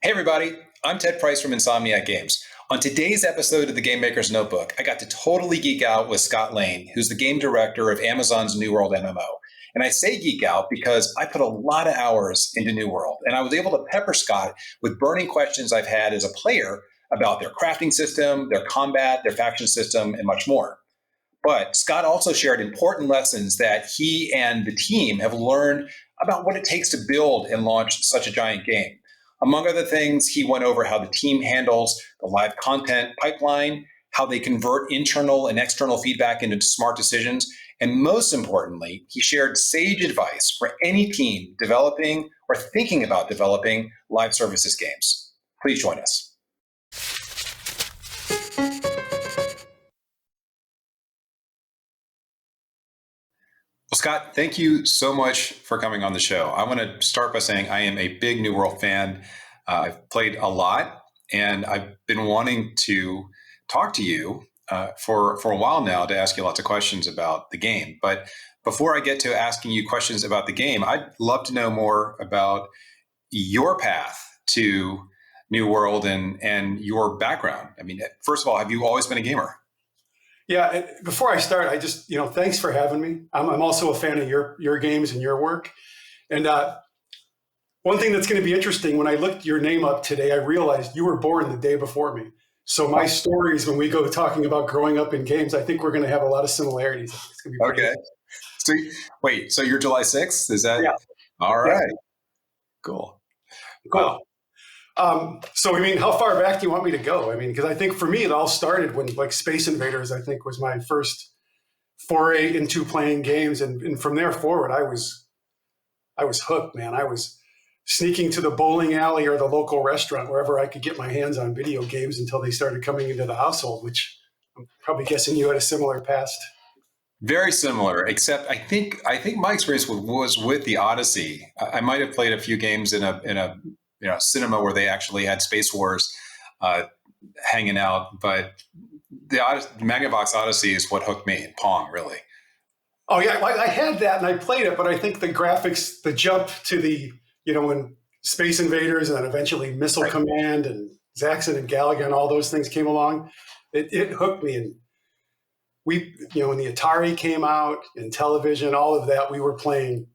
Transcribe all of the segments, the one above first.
Hey everybody, I'm Ted Price from Insomniac Games. On today's episode of the Game Maker's Notebook, I got to totally geek out with Scot Lane, who's the game director of Amazon's New World MMO. And I say geek out because I put a lot of hours into New World, and I was able to pepper Scot with burning questions I've had as a player about their crafting system, their combat, their faction system, and much more. But Scot also shared important lessons that he and the team have learned about what it takes to build and launch such a giant game. Among other things, he went over how the team handles the live content pipeline, how they convert internal and external feedback into smart decisions, and most importantly, he shared sage advice for any team developing or thinking about developing live services games. Please join us. Well, Scot, thank you so much for coming on the show. I want to start by saying I am a big New World fan. I've played a lot, and I've been wanting to talk to you for a while now to ask you lots of questions about the game. But before I get to asking you questions about the game, I'd love to know more about your path to New World and your background. I mean, first of all, have you always been a gamer? Yeah. Before I start, I just, thanks for having me. I'm also a fan of your games and your work. And one thing that's going to be interesting, when I looked your name up today, I realized you were born the day before me. So my stories, when we go talking about growing up in games, I think we're going to have a lot of similarities. It's going to be okay. So wait, so you're July 6th? Is that? Yeah. All right. Yeah. Cool. Wow. So, how far back do you want me to go? Because I think for me, it all started when Space Invaders, I think, was my first foray into playing games. And from there forward, I was hooked, man. I was sneaking to the bowling alley or the local restaurant, wherever I could get my hands on video games until they started coming into the household, which I'm probably guessing you had a similar past. Very similar, except I think my experience was with the Odyssey. I might have played a few games in a cinema where they actually had Space Wars hanging out, but the Magnavox Odyssey is what hooked me. Pong, really. Oh yeah, I had that and I played it, but I think the graphics, the jump to the when Space Invaders and then eventually Missile Command and Zaxxon and Galaga and all those things came along, it hooked me. And we, when the Atari came out and television, all of that, we were playing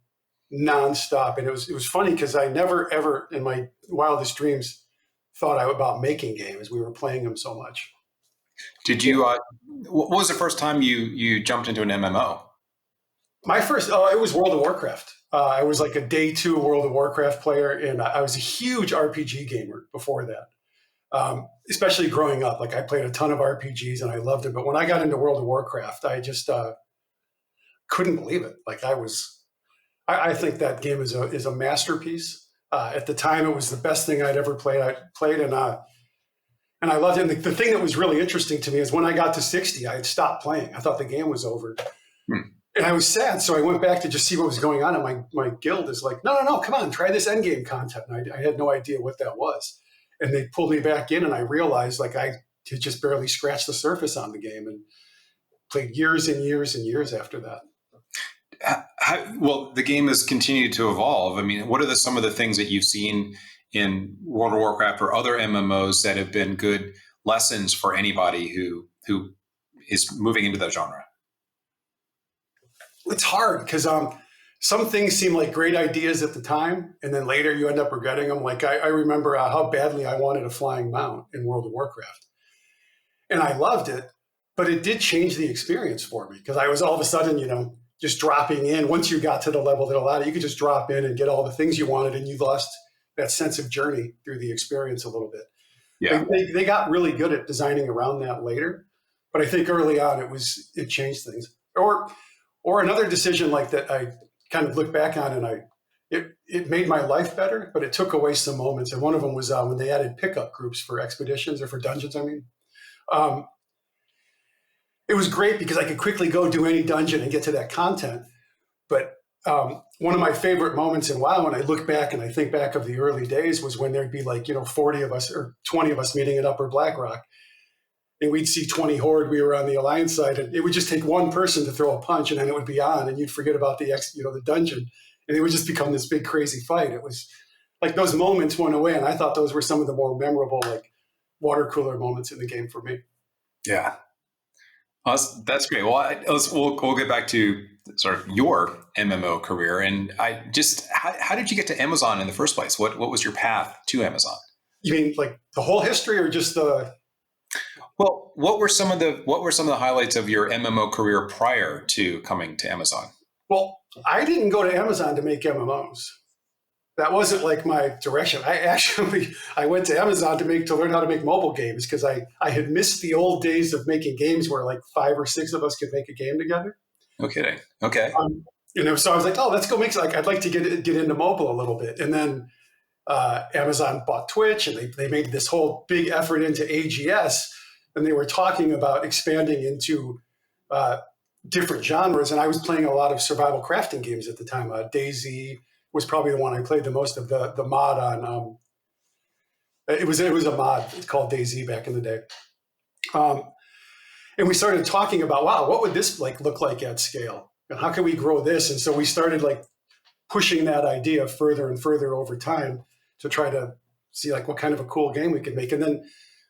nonstop. And it was funny because I never, ever in my wildest dreams thought about making games. We were playing them so much. Did you, what was the first time you jumped into an MMO? My first, it was World of Warcraft. I was like a day 2 World of Warcraft player, and I was a huge RPG gamer before that. Especially growing up, I played a ton of RPGs and I loved it. But when I got into World of Warcraft, I just couldn't believe it. I think that game is a masterpiece. At the time, it was the best thing I'd ever played. And I loved it. And the thing that was really interesting to me is when I got to 60, I had stopped playing. I thought the game was over. And I was sad, so I went back to just see what was going on. And my guild is like, no, come on, try this endgame content. And I had no idea what that was. And they pulled me back in, and I realized I had just barely scratched the surface on the game and played years and years and years after that. Well, the game has continued to evolve. What are some of the things that you've seen in World of Warcraft or other MMOs that have been good lessons for anybody who is moving into that genre? It's hard because some things seem like great ideas at the time, and then later you end up regretting them. I remember how badly I wanted a flying mount in World of Warcraft. And I loved it, but it did change the experience for me because I was all of a sudden, just dropping in. Once you got to the level that allowed it, you could just drop in and get all the things you wanted, and you lost that sense of journey through the experience a little bit. Yeah. They got really good at designing around that later, but I think early on it changed things. Or another decision like that I kind of look back on, and it made my life better, but it took away some moments. And one of them was when they added pickup groups for expeditions or for dungeons. It was great because I could quickly go do any dungeon and get to that content. But one of my favorite moments in WoW, when I look back and I think back of the early days, was when there'd be 40 of us or 20 of us meeting at Upper Blackrock. And we'd see 20 Horde, we were on the Alliance side, and it would just take one person to throw a punch, and then it would be on, and you'd forget about the dungeon, and it would just become this big crazy fight. It was like those moments went away, and I thought those were some of the more memorable like water cooler moments in the game for me. Yeah. That's great. Well, we'll get back to sort of your MMO career, and how did you get to Amazon in the first place? What was your path to Amazon? You mean like the whole history, or just the? Well, what were some of the highlights of your MMO career prior to coming to Amazon? Well, I didn't go to Amazon to make MMOs. That wasn't like my direction. I went to Amazon to learn how to make mobile games, because I had missed the old days of making games where like 5 or 6 of us could make a game together. No kidding. Okay. So I was like, oh, let's go make, like, I'd like to get into mobile a little bit. And then Amazon bought Twitch, and they made this whole big effort into AGS, and they were talking about expanding into different genres. And I was playing a lot of survival crafting games at the time. DayZ was probably the one I played the most of. The mod on it was a mod. It's called DayZ back in the day. And we started talking about, wow, what would this like look like at scale, and how can we grow this? And so we started like pushing that idea further and further over time to try to see like what kind of a cool game we could make. And then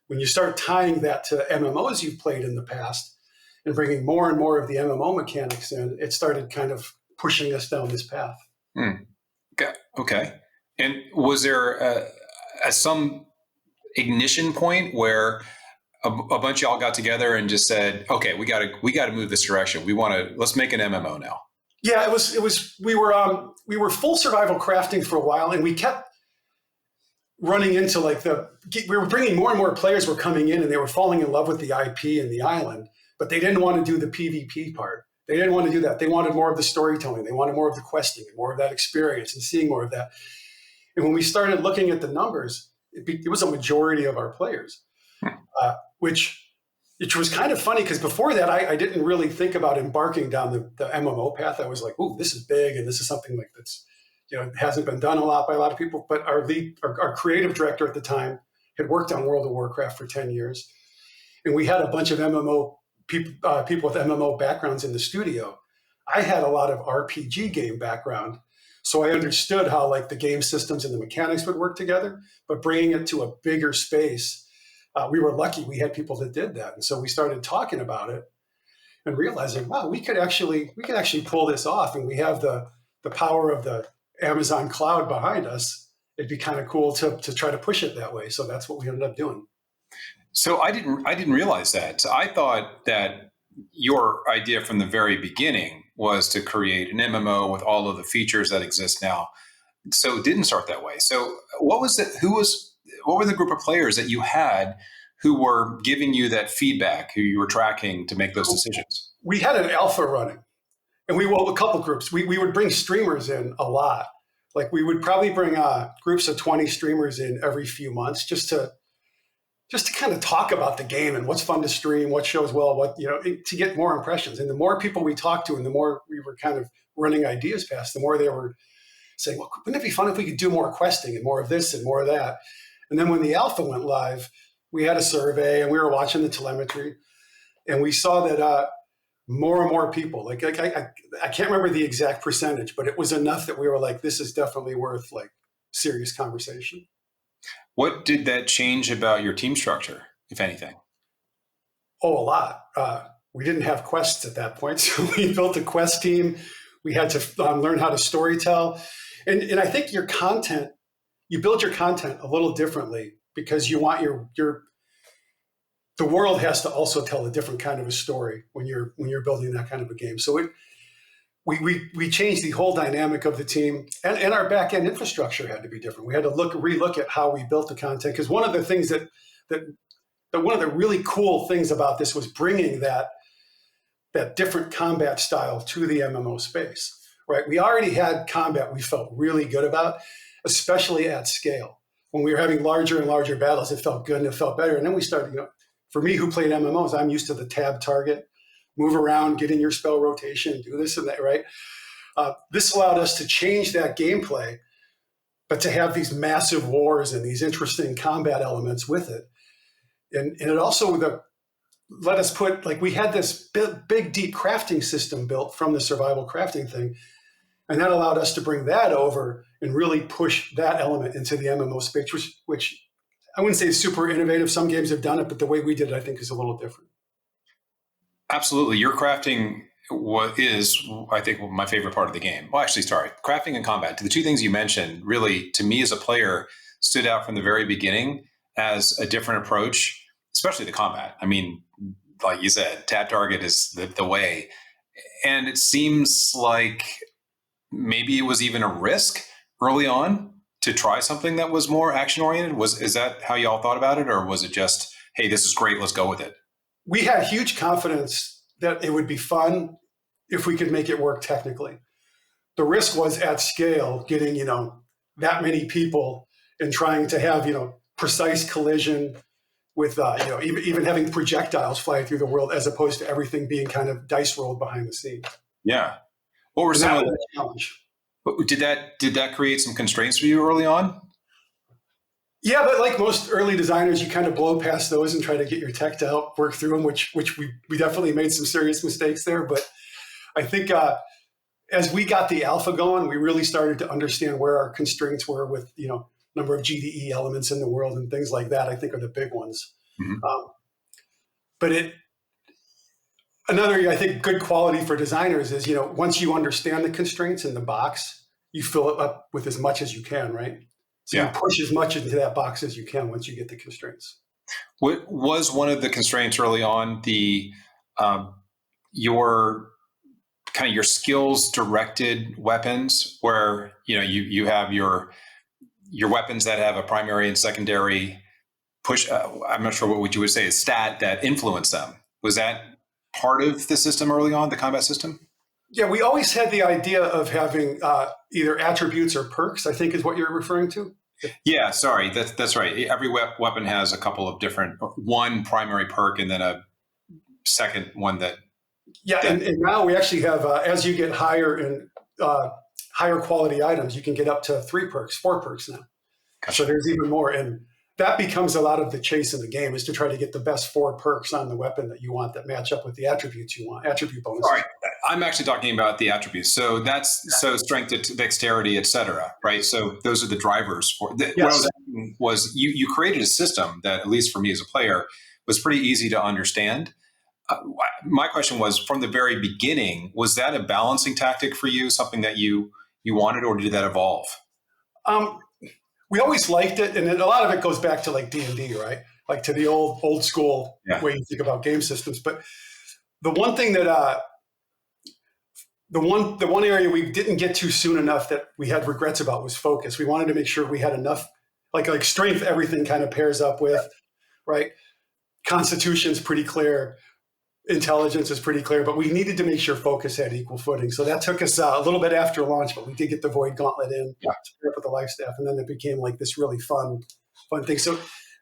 when you start tying that to MMOs you've played in the past and bringing more and more of the MMO mechanics in, it started kind of pushing us down this path. Okay. And was there some ignition point where a bunch of y'all got together and just said, okay, we got to move this direction. Let's make an MMO now. Yeah, it was we were full survival crafting for a while, and we kept running into like we were bringing more and more players were coming in, and they were falling in love with the IP and the island, but they didn't want to do the PvP part. They didn't want to do that. They wanted more of the storytelling. They wanted more of the questing and more of that experience and seeing more of that. And when we started looking at the numbers, it was a majority of our players, which was kind of funny, because before that, I didn't really think about embarking down the MMO path. I was like, "Ooh, this is big, and this is something like that's, hasn't been done a lot by a lot of people." But our creative director at the time had worked on World of Warcraft for 10 years, and we had a bunch of MMO people with MMO backgrounds in the studio. I had a lot of RPG game background, so I understood how like the game systems and the mechanics would work together. But bringing it to a bigger space, we were lucky we had people that did that, and so we started talking about it and realizing, wow, we could actually pull this off, and we have the power of the Amazon cloud behind us. It'd be kind of cool to try to push it that way. So that's what we ended up doing. So I didn't realize that. So I thought that your idea from the very beginning was to create an MMO with all of the features that exist now. So it didn't start that way. So what was it? What were the group of players that you had who were giving you that feedback, who you were tracking to make those decisions? We had an alpha running, and a couple groups. We would bring streamers in a lot. Like we would probably bring groups of 20 streamers in every few months, just to kind of talk about the game and what's fun to stream, what shows well, to get more impressions. And the more people we talked to, and the more we were kind of running ideas past, the more they were saying, well, wouldn't it be fun if we could do more questing and more of this and more of that? And then when the alpha went live, we had a survey, and we were watching the telemetry, and we saw that more and more people, like I can't remember the exact percentage, but it was enough that we were like, this is definitely worth like serious conversation. What did that change about your team structure, if anything? Oh, a lot. We didn't have quests at that point, so we built a quest team. We had to learn how to storytell, and I think you build your content a little differently, because you want the world has to also tell a different kind of a story when you're building that kind of a game. So we changed the whole dynamic of the team, and our back end infrastructure had to be different. We had to relook at how we built the content, because one of the things that one of the really cool things about this was bringing that different combat style to the MMO space. Right? We already had combat we felt really good about, especially at scale. When we were having larger and larger battles, it felt good and it felt better. And then we started, for me who played MMOs, I'm used to the tab target, move around, get in your spell rotation, do this and that, right? This allowed us to change that gameplay, but to have these massive wars and these interesting combat elements with it. And it also let us we had this big, deep crafting system built from the survival crafting thing. And that allowed us to bring that over and really push that element into the MMO space, which I wouldn't say is super innovative. Some games have done it, but the way we did it, I think, is a little different. Absolutely. Your crafting is, I think, my favorite part of the game. Well, actually, sorry, crafting and combat. The two things you mentioned really, to me as a player, stood out from the very beginning as a different approach, especially the combat. I mean, like you said, tap target is the way. And it seems like maybe it was even a risk early on to try something that was more action oriented. Is that how y'all thought about it? Or was it just, hey, this is great, let's go with it? We had huge confidence that it would be fun if we could make it work technically. The risk was at scale, getting, that many people and trying to have, precise collision with, even having projectiles fly through the world as opposed to everything being kind of dice rolled behind the scenes. Yeah. What were some of the challenge? Did that create some constraints for you early on? Yeah, but like most early designers, you kind of blow past those and try to get your tech to help work through them, which we definitely made some serious mistakes there. But I think as we got the alpha going, we really started to understand where our constraints were with, number of GDE elements in the world and things like that, I think are the big ones. Mm-hmm. But another, I think, good quality for designers is, once you understand the constraints in the box, you fill it up with as much as you can, right? So you push as much into that box as you can once you get the constraints. What was one of the constraints early on, your skills directed weapons, where you have your weapons that have a primary and secondary push? I'm not sure what you would say is stat that influence them. Was that part of the system early on, the combat system? Yeah, we always had the idea of having either attributes or perks, I think is what you're referring to. Yeah, sorry, that's right. Every weapon has a couple of different, one primary perk and then a second one that. Yeah, and now we actually have, as you get higher in higher quality items, you can get up to 4 perks now. Gotcha. So there's even more. And that becomes a lot of the chase in the game, is to try to get the best 4 perks on the weapon that you want that match up with the attributes you want, attribute bonuses. All right. I'm actually talking about the attributes. So that's strength, dexterity, et cetera, right? So those are the drivers for What I was asking was you created a system that, at least for me as a player, was pretty easy to understand. My question was, from the very beginning, was that a balancing tactic for you, something that you wanted, or did that evolve? We always liked it, and a lot of it goes back to like D&D, right? Like to the old school way you think about game systems. But the one thing that the one area we didn't get to soon enough that we had regrets about was focus. We wanted to make sure we had enough, like strength, everything kind of pairs up with, right? Constitution's pretty clear. Intelligence is pretty clear, but we needed to make sure focus had equal footing. So that took us a little bit after launch, but we did get the Void Gauntlet in to pair up with the life staff, and then it became like this really fun thing. So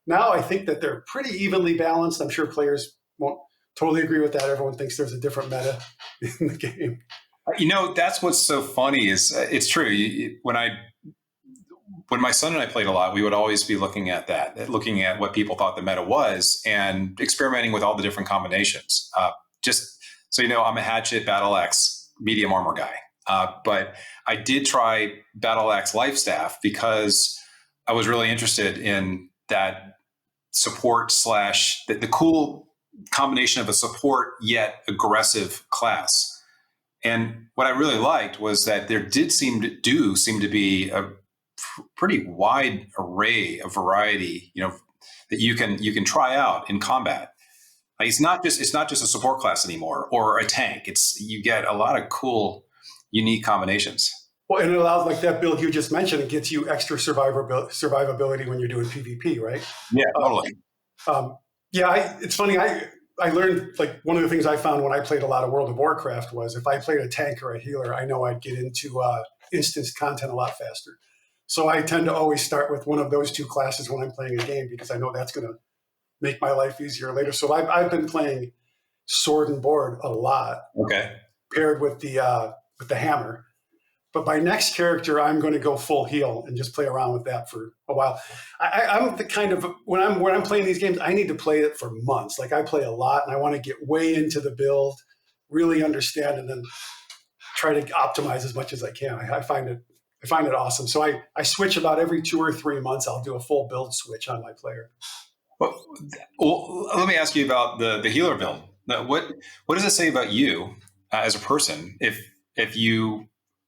now I think that they're pretty evenly balanced. I'm sure players won't totally agree with that. Everyone thinks there's a different meta in the game. That's what's so funny is it's true. When my son and I played a lot, we would always be looking at what people thought the meta was and experimenting with all the different combinations. Just so you know, I'm a hatchet, battle axe, medium armor guy. But I did try battle axe life staff because I was really interested in that support / the cool combination of a support yet aggressive class. And what I really liked was that there did seem to be a pretty wide array of variety, that you can try out in combat. Like it's not just a support class anymore or a tank. You get a lot of cool, unique combinations. Well, and it allows, like that build you just mentioned, it gets you extra survivability when you're doing PvP, right? Yeah, totally. It's funny. I learned, like, one of the things I found when I played a lot of World of Warcraft was if I played a tank or a healer, I know I'd get into instanced content a lot faster. So I tend to always start with one of those two classes when I'm playing a game because I know that's going to make my life easier later. So I've been playing sword and board a lot, paired with the hammer. But my next character, I'm going to go full heal and just play around with that for a while. I'm the kind of, when I'm playing these games, I need to play it for months. Like I play a lot and I want to get way into the build, really understand, and then try to optimize as much as I can. I find it awesome. So I switch about every 2 or 3 months. I'll do a full build switch on my player. Well, let me ask you about the healer build. Now, what does it say about you as a person if you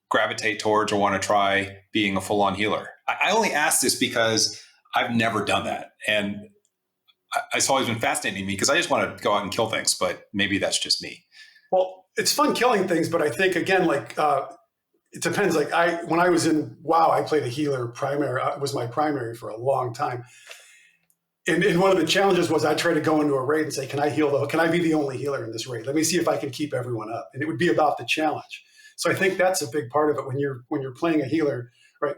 gravitate towards or want to try being a full-on healer? I only ask this because I've never done that, and it's always been fascinating to me because I just want to go out and kill things, but maybe that's just me. Well, it's fun killing things, but I think again, like it depends. Like when I was in WoW, I played a healer primary. Was my primary for a long time. And one of the challenges was I tried to go into a raid and say, can I be the only healer in this raid? Let me see if I can keep everyone up. And it would be about the challenge. So I think that's a big part of it when you're playing a healer, right?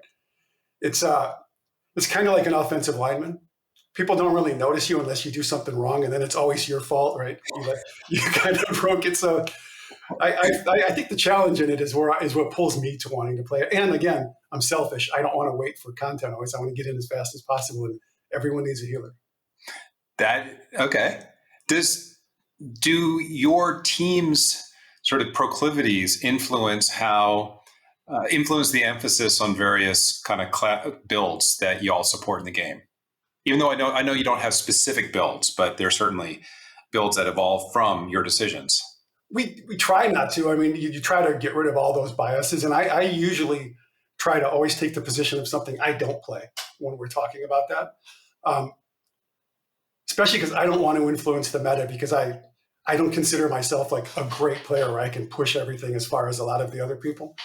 It's kind of like an offensive lineman. People don't really notice you unless you do something wrong, and then it's always your fault, right? You kind of broke it. So I think the challenge in it is what pulls me to wanting to play it. And again, I'm selfish. I don't want to wait for content always. I want to get in as fast as possible, and everyone needs a healer. Okay. Do your team's sort of proclivities influence the emphasis on various kind of builds that you all support in the game? Even though I know you don't have specific builds, but there are certainly builds that evolve from your decisions. We try not to. I mean, you try to get rid of all those biases, and I usually try to always take the position of something I don't play when we're talking about that. Especially because I don't want to influence the meta, because I don't consider myself like a great player where I can push everything as far as a lot of the other people.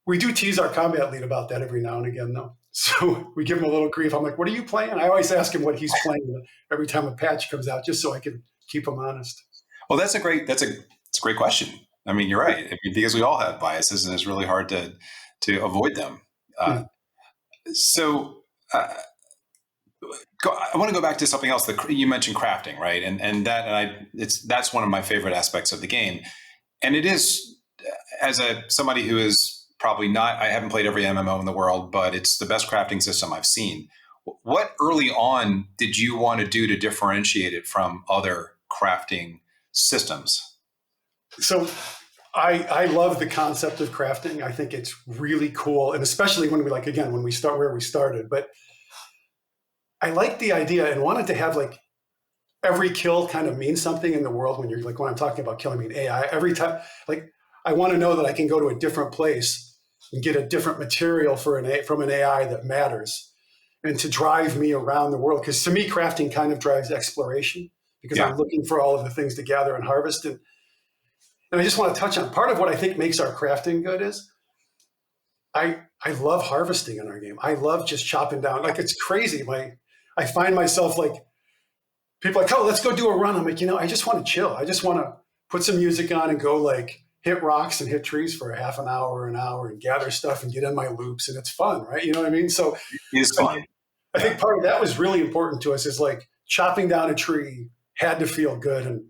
We do tease our combat lead about that every now and again, though. So we give him a little grief. I'm like, what are you playing? I always ask him what he's playing every time a patch comes out, just so I can keep him honest. Well, that's a great question. I mean, you're right. I mean, because we all have biases, and it's really hard to avoid them. I want to go back to something else. You mentioned crafting, right? That's one of my favorite aspects of the game. And it is, as somebody who is probably not, I haven't played every MMO in the world, but it's the best crafting system I've seen. What early on did you want to do to differentiate it from other crafting systems? So I love the concept of crafting. I think it's really cool. And especially when we start where we started, but I like the idea and wanted to have like every kill kind of mean something in the world. When I'm talking about killing, I mean AI. Every time, like I want to know that I can go to a different place and get a different material from an AI that matters, and to drive me around the world. Because to me, crafting kind of drives exploration, because I'm looking for all of the things to gather and harvest. And I just want to touch on part of what I think makes our crafting good is I love harvesting in our game. I love just chopping down. Like it's crazy. I find myself like, people are like, oh, let's go do a run. I'm like, I just want to chill. I just want to put some music on and go like hit rocks and hit trees for a half an hour and gather stuff and get in my loops. And it's fun, right? You know what I mean? So it's fun. I think part of that was really important to us, is like chopping down a tree had to feel good. And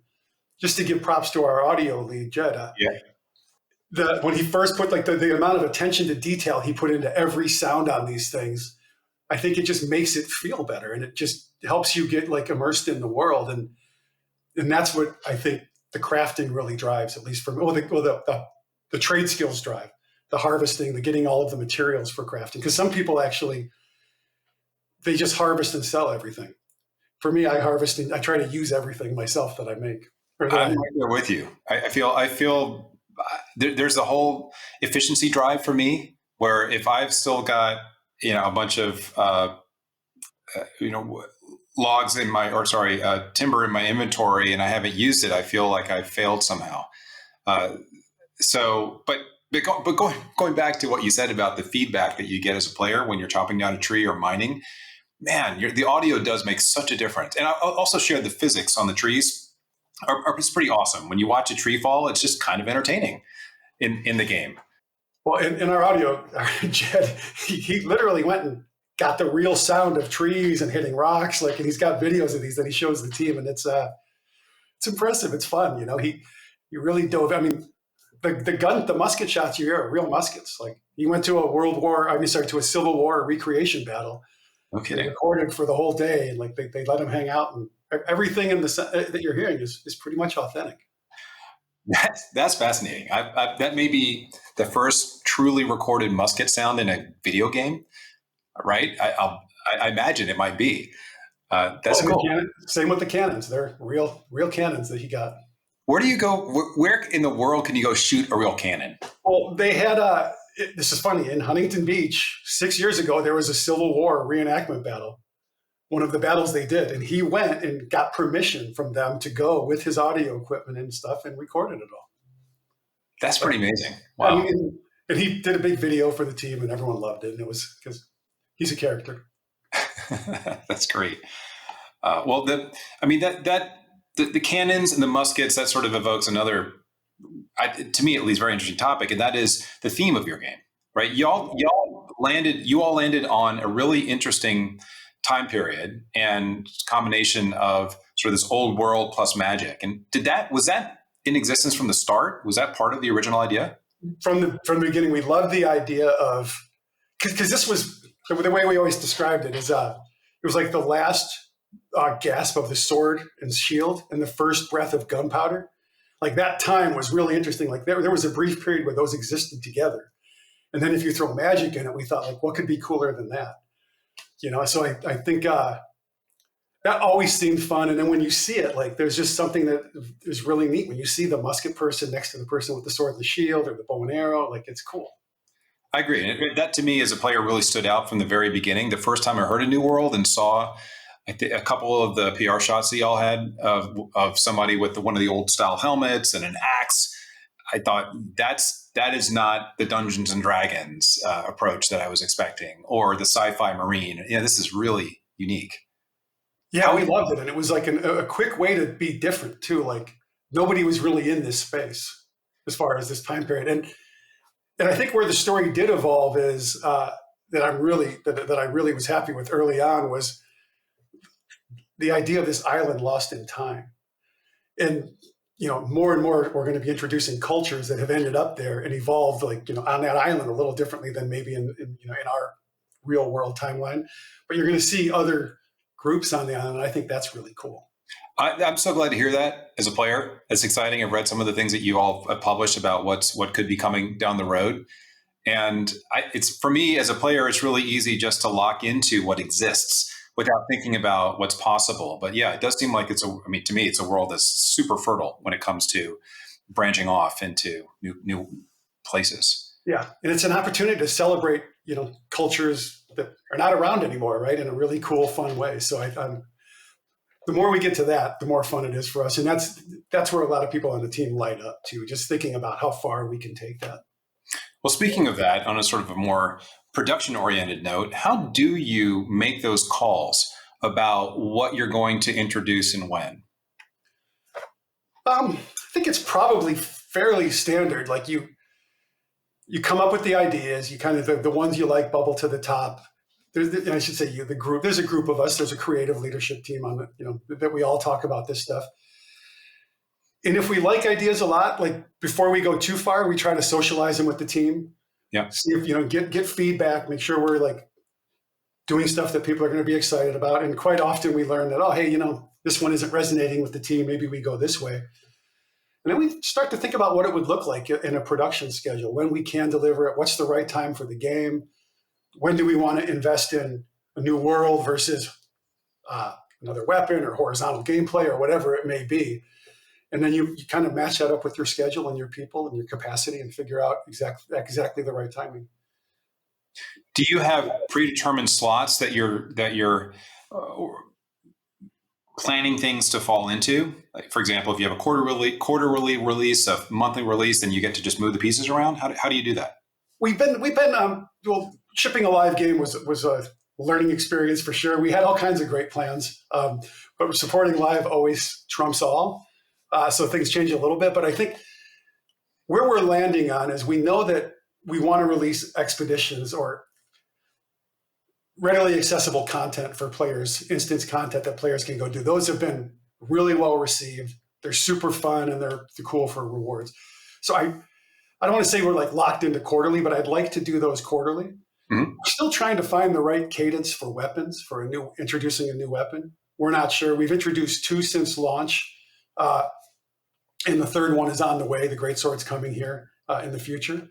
just to give props to our audio lead, Jed, when he first put like the amount of attention to detail he put into every sound on these things, I think it just makes it feel better, and it just helps you get like immersed in the world. And that's what I think the crafting really drives, at least for me. The trade skills drive, the harvesting, the getting all of the materials for crafting. Because some people actually, they just harvest and sell everything. For me, I harvest and I try to use everything myself that I make. I'm right there with you. I feel there's a whole efficiency drive for me, where if I've still got a bunch of logs timber in my inventory and I haven't used it, I feel like I've failed somehow. But going back to what you said about the feedback that you get as a player when you're chopping down a tree or mining, man, the audio does make such a difference. And I'll also share the physics on the trees. It's pretty awesome. When you watch a tree fall, it's just kind of entertaining in the game. Well, in our audio, Jed, he literally went and got the real sound of trees and hitting rocks. And he's got videos of these that he shows the team, and it's impressive. It's fun, He really dove. I mean, the musket shots you hear are real muskets. Like he went to to a Civil War recreation battle. No kidding. Recorded for the whole day, and they let him hang out, and everything that you're hearing is pretty much authentic. That's fascinating. That may be the first truly recorded musket sound in a video game, right? I imagine it might be. That's Well, cool. same with the cannons. They're real cannons that he got. Where do you go? Where in the world can you go shoot a real cannon? Well, they had this is funny. In Huntington Beach, 6 years ago, there was a Civil War reenactment battle, one of the battles they did. And he went and got permission from them to go with his audio equipment and stuff and recorded it all. That's pretty amazing. I Wow. mean, and he did a big video for the team and everyone loved it. And it was because he's a character. That's great. Well, I mean, the cannons and the muskets, that sort of evokes another, to me at least, very interesting topic, and that is the theme of your game, right? You all landed on a really interesting time period and combination of sort of this old world plus magic. And was that in existence from the start? Was that part of the original idea? From the beginning, we loved the idea of, because this was the way we always described it is it was like the last gasp of the sword and shield and the first breath of gunpowder. Like that time was really interesting. Like there was a brief period where those existed together. And then if you throw magic in it, we thought like, what could be cooler than that? So I think that always seemed fun. And then when you see it, like there's just something that is really neat. When you see the musket person next to the person with the sword and the shield or the bow and arrow, like it's cool. I agree. And that to me as a player really stood out from the very beginning. The first time I heard a New World and saw a couple of the PR shots that y'all had of somebody with one of the old style helmets and an axe, I thought that is not the Dungeons and Dragons approach that I was expecting, or the sci-fi marine. Yeah, this is really unique. Yeah, we loved it, and it was like a quick way to be different too. Like nobody was really in this space as far as this time period, and I think where the story did evolve is that I really was happy with early on was the idea of this island lost in time. And more and more we're going to be introducing cultures that have ended up there and evolved on that island a little differently than maybe in our real world timeline. But you're going to see other groups on the island, and I think that's really cool. I'm so glad to hear that as a player. It's exciting. I've read some of the things that you all have published about what could be coming down the road. And it's for me as a player, it's really easy just to lock into what exists without thinking about what's possible. But yeah, it does seem like to me, it's a world that's super fertile when it comes to branching off into new places. Yeah. And it's an opportunity to celebrate, cultures that are not around anymore, right? In a really cool, fun way. So the more we get to that, the more fun it is for us. And that's where a lot of people on the team light up too, just thinking about how far we can take that. Well, speaking of that, on a sort of a more production-oriented note, how do you make those calls about what you're going to introduce and when? I think it's probably fairly standard. Like you come up with the ideas, you kind of the ones you like bubble to the top. I should say the group. There's a group of us. There's a creative leadership team on it, that we all talk about this stuff. And if we like ideas a lot, like before we go too far, we try to socialize them with the team. Yeah. See if get feedback. Make sure we're like doing stuff that people are going to be excited about. And quite often we learn that, oh, hey, this one isn't resonating with the team. Maybe we go this way. And then we start to think about what it would look like in a production schedule, when we can deliver it, what's the right time for the game, when do we want to invest in a new world versus another weapon or horizontal gameplay or whatever it may be. And then you kind of match that up with your schedule and your people and your capacity and figure out exactly the right timing. Do you have predetermined slots that you're planning things to fall into? Like, for example, if you have a quarterly release, a monthly release, then you get to just move the pieces around. How do you do that? We've been shipping a live game was a learning experience for sure. We had all kinds of great plans, but supporting live always trumps all. So things change a little bit, but I think where we're landing on is we know that we want to release expeditions or readily accessible content for players, instance content that players can go do. Those have been really well received. They're super fun and they're cool for rewards. So I don't want to say we're like locked into quarterly, but I'd like to do those quarterly. Mm-hmm. We're still trying to find the right cadence for weapons, for introducing a new weapon. We're not sure. We've introduced 2 since launch. and the third one is on the way. The Greatsword's coming here in the future.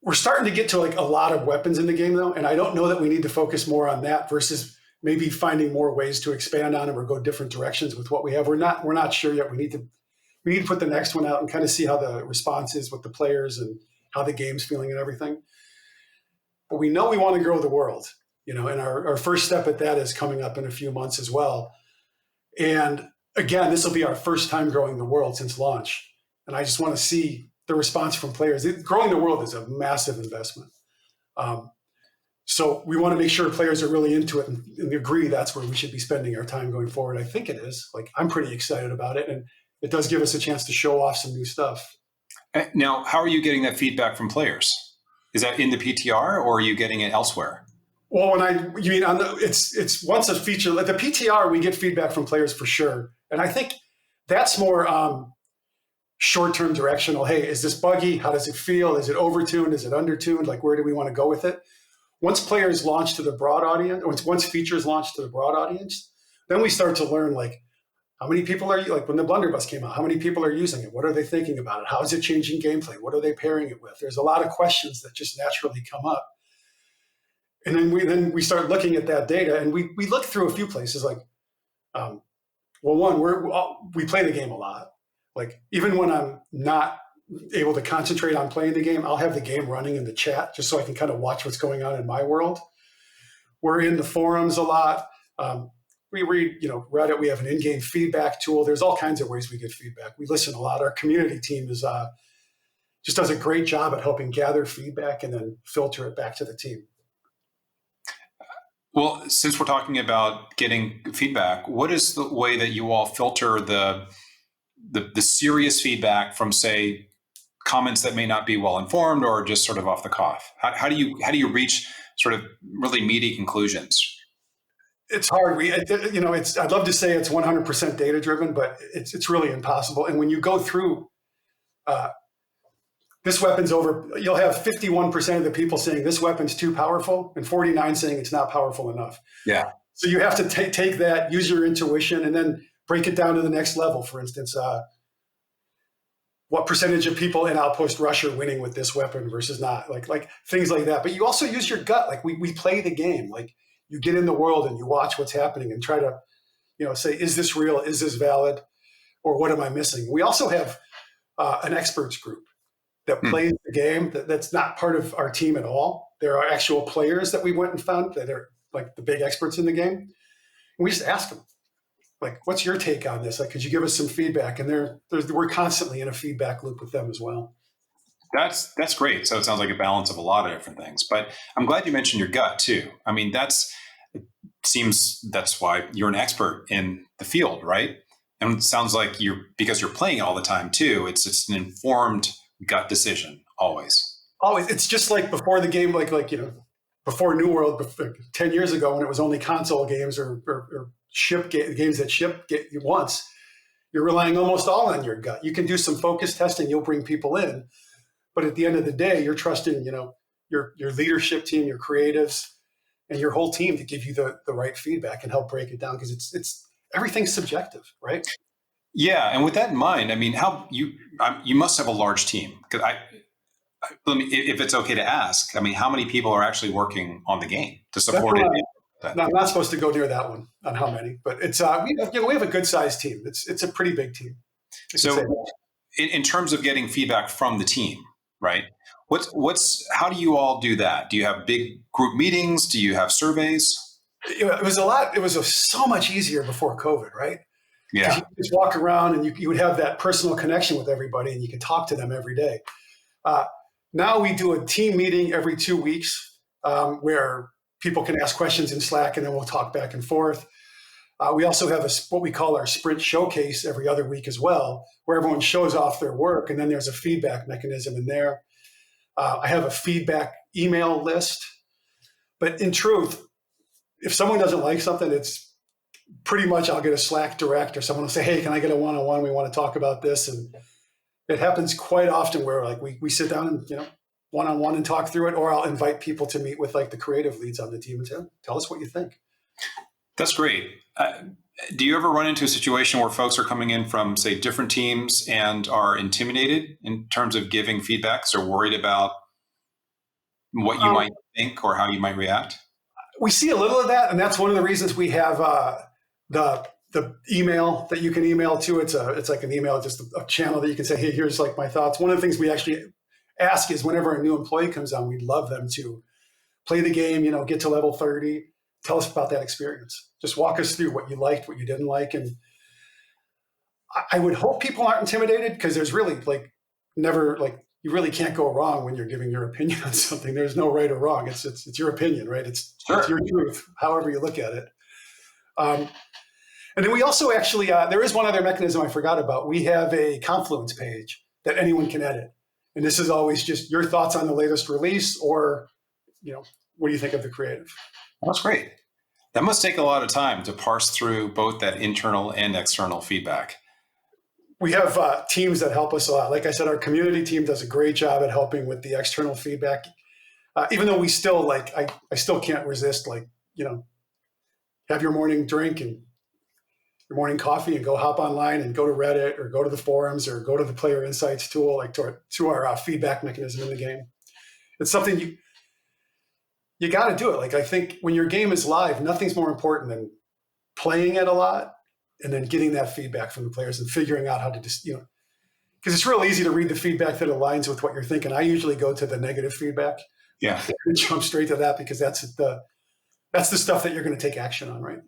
We're starting to get to like a lot of weapons in the game though, and I don't know that we need to focus more on that versus maybe finding more ways to expand on it or go different directions with what we have. We're not sure yet. We need to put the next one out and kind of see how the response is with the players and how the game's feeling and everything. But we know we want to grow the world, and our first step at that is coming up in a few months as well. And again, this will be our first time growing the world since launch. And I just want to see the response from players. Growing the world is a massive investment. So we want to make sure players are really into it and agree that's where we should be spending our time going forward. I think it is. Like, I'm pretty excited about it. And it does give us a chance to show off some new stuff. Now, how are you getting that feedback from players? Is that in the PTR or are you getting it elsewhere? Well, it's once a feature, like the PTR, we get feedback from players for sure. And I think that's more short-term directional. Hey, is this buggy? How does it feel? Is it overtuned? Is it undertuned? Like, where do we want to go with it? Once players launch to the broad audience, once features launch to the broad audience, then we start to learn, like, how many people are, like when the Blunderbuss came out, how many people are using it? What are they thinking about it? How is it changing gameplay? What are they pairing it with? There's a lot of questions that just naturally come up. And then we start looking at that data, and we look through a few places like, we play the game a lot. Like, even when I'm not able to concentrate on playing the game, I'll have the game running in the chat just so I can kind of watch what's going on in my world. We're in the forums a lot. We read, Reddit. We have an in-game feedback tool. There's all kinds of ways we get feedback. We listen a lot. Our community team just does a great job at helping gather feedback and then filter it back to the team. Well, since we're talking about getting feedback, what is the way that you all filter the serious feedback from, say, comments that may not be well informed or just sort of off the cuff? How do you reach sort of really meaty conclusions? It's hard. I'd love to say it's 100% data driven, but it's really impossible. And when you go through this weapon's you'll have 51% of the people saying this weapon's too powerful and 49 saying it's not powerful enough. Yeah. So you have to take that, use your intuition, and then break it down to the next level. For instance, what percentage of people in Outpost Rush are winning with this weapon versus not, like things like that. But you also use your gut. Like, we play the game. Like, you get in the world and you watch what's happening and try to, say, is this real? Is this valid? Or what am I missing? We also have an experts group that plays the game that's not part of our team at all. There are actual players that we went and found that are like the big experts in the game. And we just ask them, like, what's your take on this? Like, could you give us some feedback? And we're constantly in a feedback loop with them as well. That's great. So it sounds like a balance of a lot of different things. But I'm glad you mentioned your gut too. I mean, that's why you're an expert in the field, right? And it sounds like because you're playing all the time too. It's an informed gut decision always. Always. It's just like before the game, before New World, 10 years ago, when it was only console games or games that ship once, you're relying almost all on your gut. You can do some focus testing, you'll bring people in, but at the end of the day, you're trusting, your leadership team, your creatives, and your whole team to give you the right feedback and help break it down, because it's everything's subjective, right? Yeah, and with that in mind, I mean, you must have a large team. Because if it's okay to ask, I mean, how many people are actually working on the game to support it? No, I'm not supposed to go near that one on how many, but it's we have a good sized team. It's a pretty big team. So, in terms of getting feedback from the team, right? How do you all do that? Do you have big group meetings? Do you have surveys? It was so much easier before COVID, right? Yeah. You could just walk around and you would have that personal connection with everybody and you could talk to them every day. Now we do a team meeting every 2 weeks where people can ask questions in Slack and then we'll talk back and forth. We also have what we call our sprint showcase every other week as well, where everyone shows off their work and then there's a feedback mechanism in there. I have a feedback email list. But in truth, if someone doesn't like something, it's pretty much I'll get a Slack direct or someone will say, hey, can I get a one-on-one? We want to talk about this. And it happens quite often where like we sit down and, one-on-one and talk through it, or I'll invite people to meet with like the creative leads on the team and say, tell us what you think. That's great. Do you ever run into a situation where folks are coming in from, say, different teams and are intimidated in terms of giving feedbacks or worried about what you Um, might think or how you might react? we see a little of that, and that's one of the reasons we have the email that you can email to. It's like an email, just a channel that you can say, hey, here's like my thoughts. One of the things we actually ask is whenever a new employee comes on, we'd love them to play the game, get to level 30, tell us about that experience. Just walk us through what you liked, what you didn't like. And I would hope people aren't intimidated, because there's really never you really can't go wrong when you're giving your opinion on something. There's no right or wrong. It's your opinion, right? It's Sure. your truth, however you look at it. Um, and then we also actually, there is one other mechanism I forgot about. We have a Confluence page that anyone can edit. And this is always just your thoughts on the latest release, or, what do you think of the creative? That's great. That must take a lot of time to parse through both that internal and external feedback. We have teams that help us a lot. Like I said, our community team does a great job at helping with the external feedback. Even though we still I still can't resist, have your morning drink and your morning coffee and go hop online and go to Reddit or go to the forums or go to the player insights tool, to our feedback mechanism in the game. It's something you got to do it. I think when your game is live, nothing's more important than playing it a lot and then getting that feedback from the players and figuring out how to just, because it's real easy to read the feedback that aligns with what you're thinking. I usually go to the negative feedback. Yeah. And jump straight to that, because that's the stuff that you're going to take action on, right?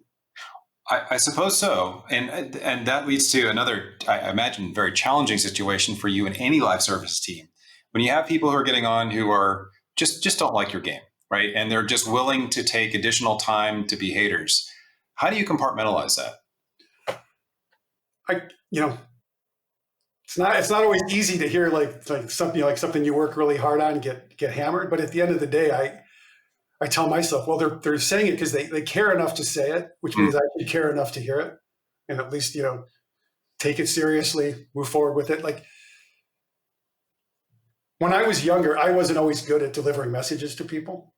I suppose so. And that leads to another, I imagine, very challenging situation for you in any live service team. When you have people who are getting on who are just don't like your game, right? And they're just willing to take additional time to be haters. How do you compartmentalize that? It's not always easy to hear something you work really hard on get hammered. But at the end of the day, I tell myself, well, they're saying it because they care enough to say it, which means I actually care enough to hear it, and at least take it seriously, move forward with it. Like when I was younger, I wasn't always good at delivering messages to people,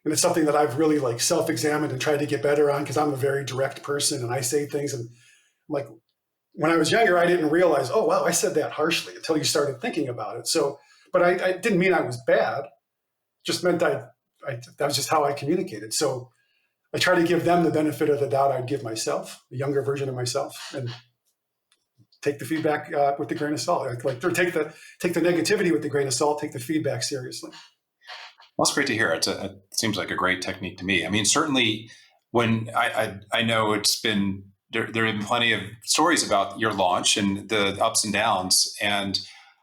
and it's something that I've really self-examined and tried to get better on, because I'm a very direct person and I say things, and when I was younger, I didn't realize, oh wow, I said that harshly, until you started thinking about it. So, but I didn't mean I was bad; just meant that was just how I communicated. So I try to give them the benefit of the doubt I'd give myself, a younger version of myself, and take the feedback with a grain of salt. Or take the negativity with a grain of salt. Take the feedback seriously. Well, that's great to hear. It seems like a great technique to me. I mean, certainly when I know it's been there have been plenty of stories about your launch and the ups and downs, and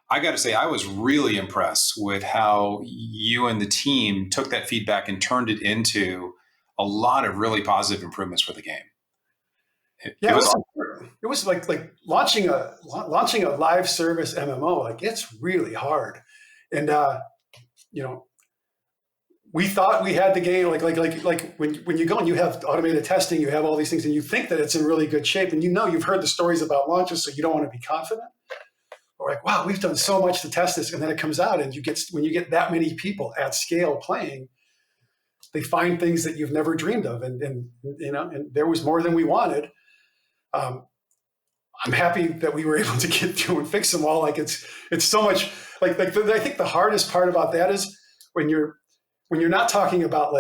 I got to say, I was really impressed with how you and the team took that feedback and turned it into a lot of really positive improvements for the game. It was like launching a live service MMO. It's really hard, and we thought we had the game when you go and you have automated testing, you have all these things, and you think that it's in really good shape, and you've heard the stories about launches, so you don't want to be confident. We're like, wow, we've done so much to test this, and then it comes out, and when you get that many people at scale playing, they find things that you've never dreamed of, and there was more than we wanted. I'm happy that we were able to get through and fix them all. It's so much I think the hardest part about that is when you're not talking about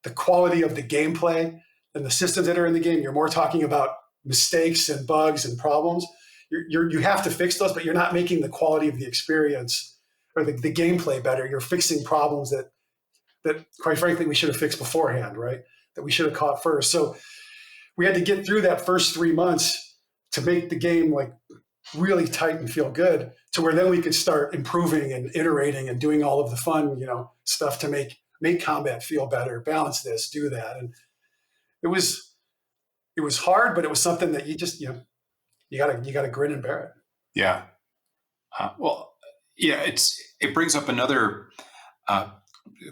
the quality of the gameplay and the systems that are in the game. You're more talking about mistakes and bugs and problems. You have to fix those, but you're not making the quality of the experience or the gameplay better. You're fixing problems that quite frankly we should have fixed beforehand, right? That we should have caught first. So we had to get through that first 3 months to make the game really tight and feel good, to where then we could start improving and iterating and doing all of the fun, stuff to make combat feel better, balance this, do that. And it was hard, but it was something that you gotta grin and bear it. Yeah. It brings up another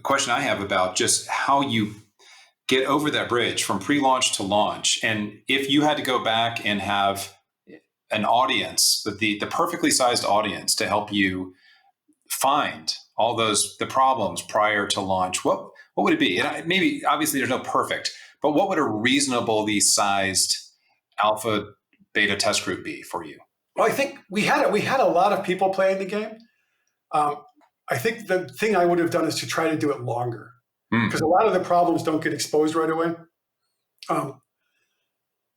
question I have about just how you get over that bridge from pre-launch to launch. And if you had to go back and have an audience, the perfectly sized audience, to help you find all the problems prior to launch, what would it be? And maybe obviously there's no perfect, but what would a reasonably sized alpha beta test group be for you? Well, I think we had a lot of people playing the game. I think the thing I would have done is to try to do it longer, because a lot of the problems don't get exposed right away.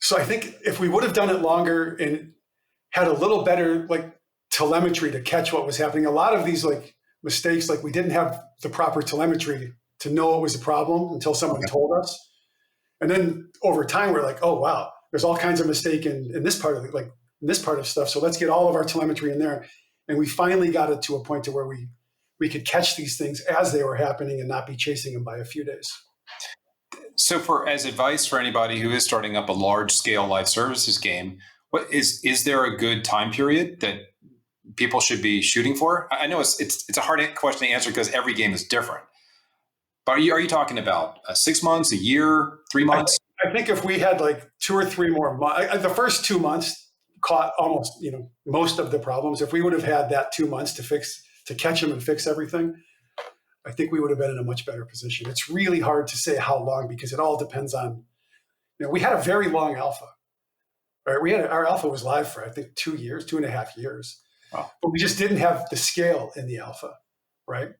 So I think if we would have done it longer and had a little better like telemetry to catch what was happening, a lot of these like mistakes, like we didn't have the proper telemetry to know it was a problem until someone told us. And then over time, we're like, oh, wow, there's all kinds of mistake in this part of it, like in this part of stuff. So let's get all of our telemetry in there. And we finally got it to a point to where we could catch these things as they were happening and not be chasing them by a few days. So as advice for anybody who is starting up a large scale live services game, is there a good time period that people should be shooting for? I know it's a hard question to answer because every game is different. But are you talking about 6 months, a year, 3 months? I think if we had like 2 or 3 more months, the first 2 months caught almost, most of the problems. If we would have had that 2 months to catch them and fix everything, I think we would have been in a much better position. It's really hard to say how long because it all depends on, we had a very long alpha, right? Our alpha was live for, I think, 2 years, 2.5 years. Wow. But we just didn't have the scale in the alpha, right?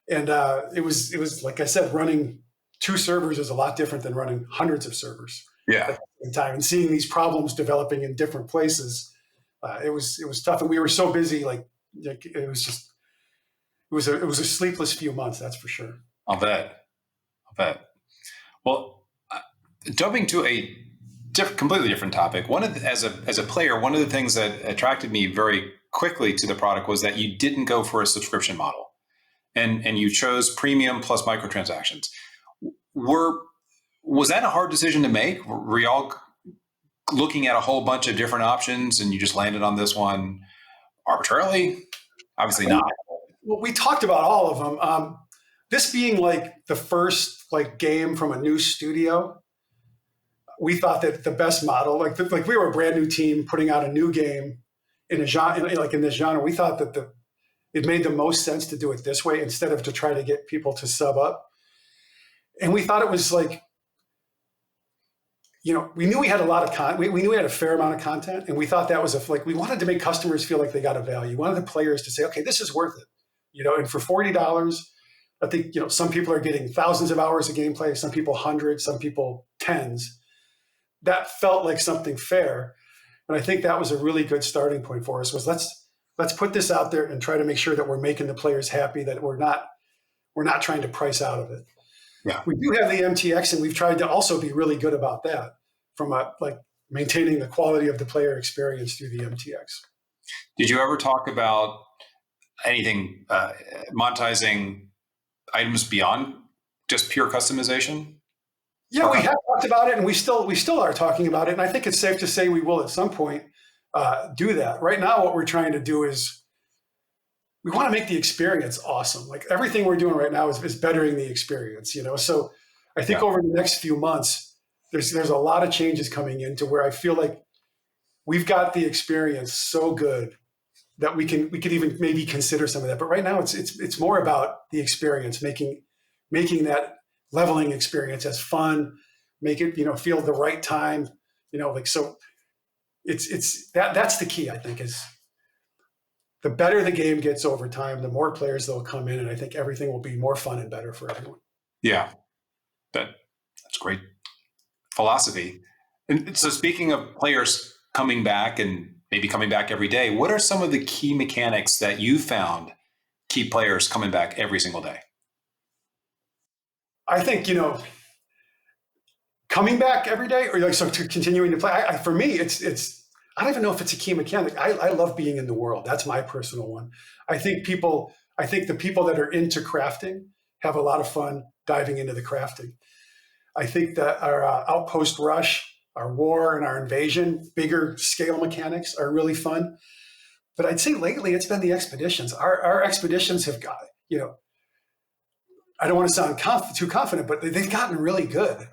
And it was like I said, running 2 servers is a lot different than running hundreds of servers at the same time. And seeing these problems developing in different places, it was tough. And we were so busy, like it was a sleepless few months, that's for sure. I'll bet. Well, jumping to a completely different topic. As a player, one of the things that attracted me very quickly to the product was that you didn't go for a subscription model. And you chose premium plus microtransactions. Was that a hard decision to make? Were y'all looking at a whole bunch of different options and you just landed on this one arbitrarily? Obviously not. Well, we talked about all of them. This being like the first like game from a new studio, we thought that the best model, like we were a brand new team putting out a new game in a genre, like in this genre. We thought that it made the most sense to do it this way instead of to try to get people to sub up. And we thought it was like, we knew we had a lot of we knew we had a fair amount of content, and we thought that was we wanted to make customers feel like they got a value. We wanted the players to say, okay, this is worth it. And for $40, I think, some people are getting thousands of hours of gameplay, some people hundreds, some people tens. That felt like something fair. And I think that was a really good starting point for us, was let's put this out there and try to make sure that we're making the players happy, that we're not trying to price out of it. Yeah. We do have the MTX, and we've tried to also be really good about that from maintaining the quality of the player experience through the MTX. Did you ever talk about anything monetizing items beyond just pure customization? Yeah, we have talked about it, and we still are talking about it. And I think it's safe to say we will at some point do that. Right now, what we're trying to do is we want to make the experience awesome. Like everything we're doing right now is bettering the experience, So I think over the next few months, there's a lot of changes coming into where I feel like we've got the experience so good that we could even maybe consider some of that. But right now, it's more about the experience, making that leveling experience as fun, make it feel the right time, so. That's the key, I think, is the better the game gets over time, the more players that'll come in, and I think everything will be more fun and better for everyone. Yeah, that's great philosophy. And so speaking of players coming back and maybe coming back every day, what are some of the key mechanics that you found keep players coming back every single day? I think, coming back every day, or continuing to play. For me, it's. I don't even know if it's a key mechanic. I love being in the world. That's my personal one. I think the people that are into crafting have a lot of fun diving into the crafting. I think that our outpost rush, our war, and our invasion, bigger scale mechanics are really fun. But I'd say lately it's been the expeditions. Our expeditions have got, I don't want to sound too confident, but they've gotten really good.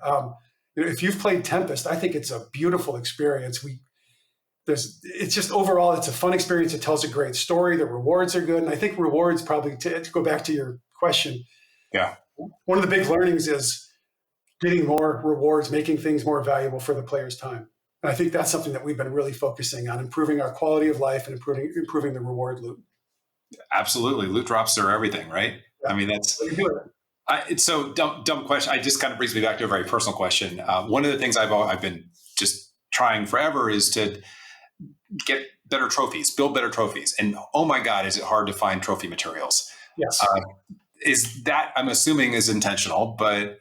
If you've played Tempest, I think it's a beautiful experience. It's just overall, it's a fun experience. It tells a great story. The rewards are good. And I think rewards probably, to go back to your question. Yeah. One of the big learnings is getting more rewards, making things more valuable for the player's time. And I think that's something that we've been really focusing on, improving our quality of life and improving the reward loop. Absolutely. Loot drops are everything, right? Yeah. I mean, that's, So you do it. it's so dumb question. I just kind of brings me back to a very personal question. One of the things I've been just trying forever is to get better trophies, build better trophies. And oh my God, is it hard to find trophy materials? Yes. Is that, I'm assuming, is intentional, but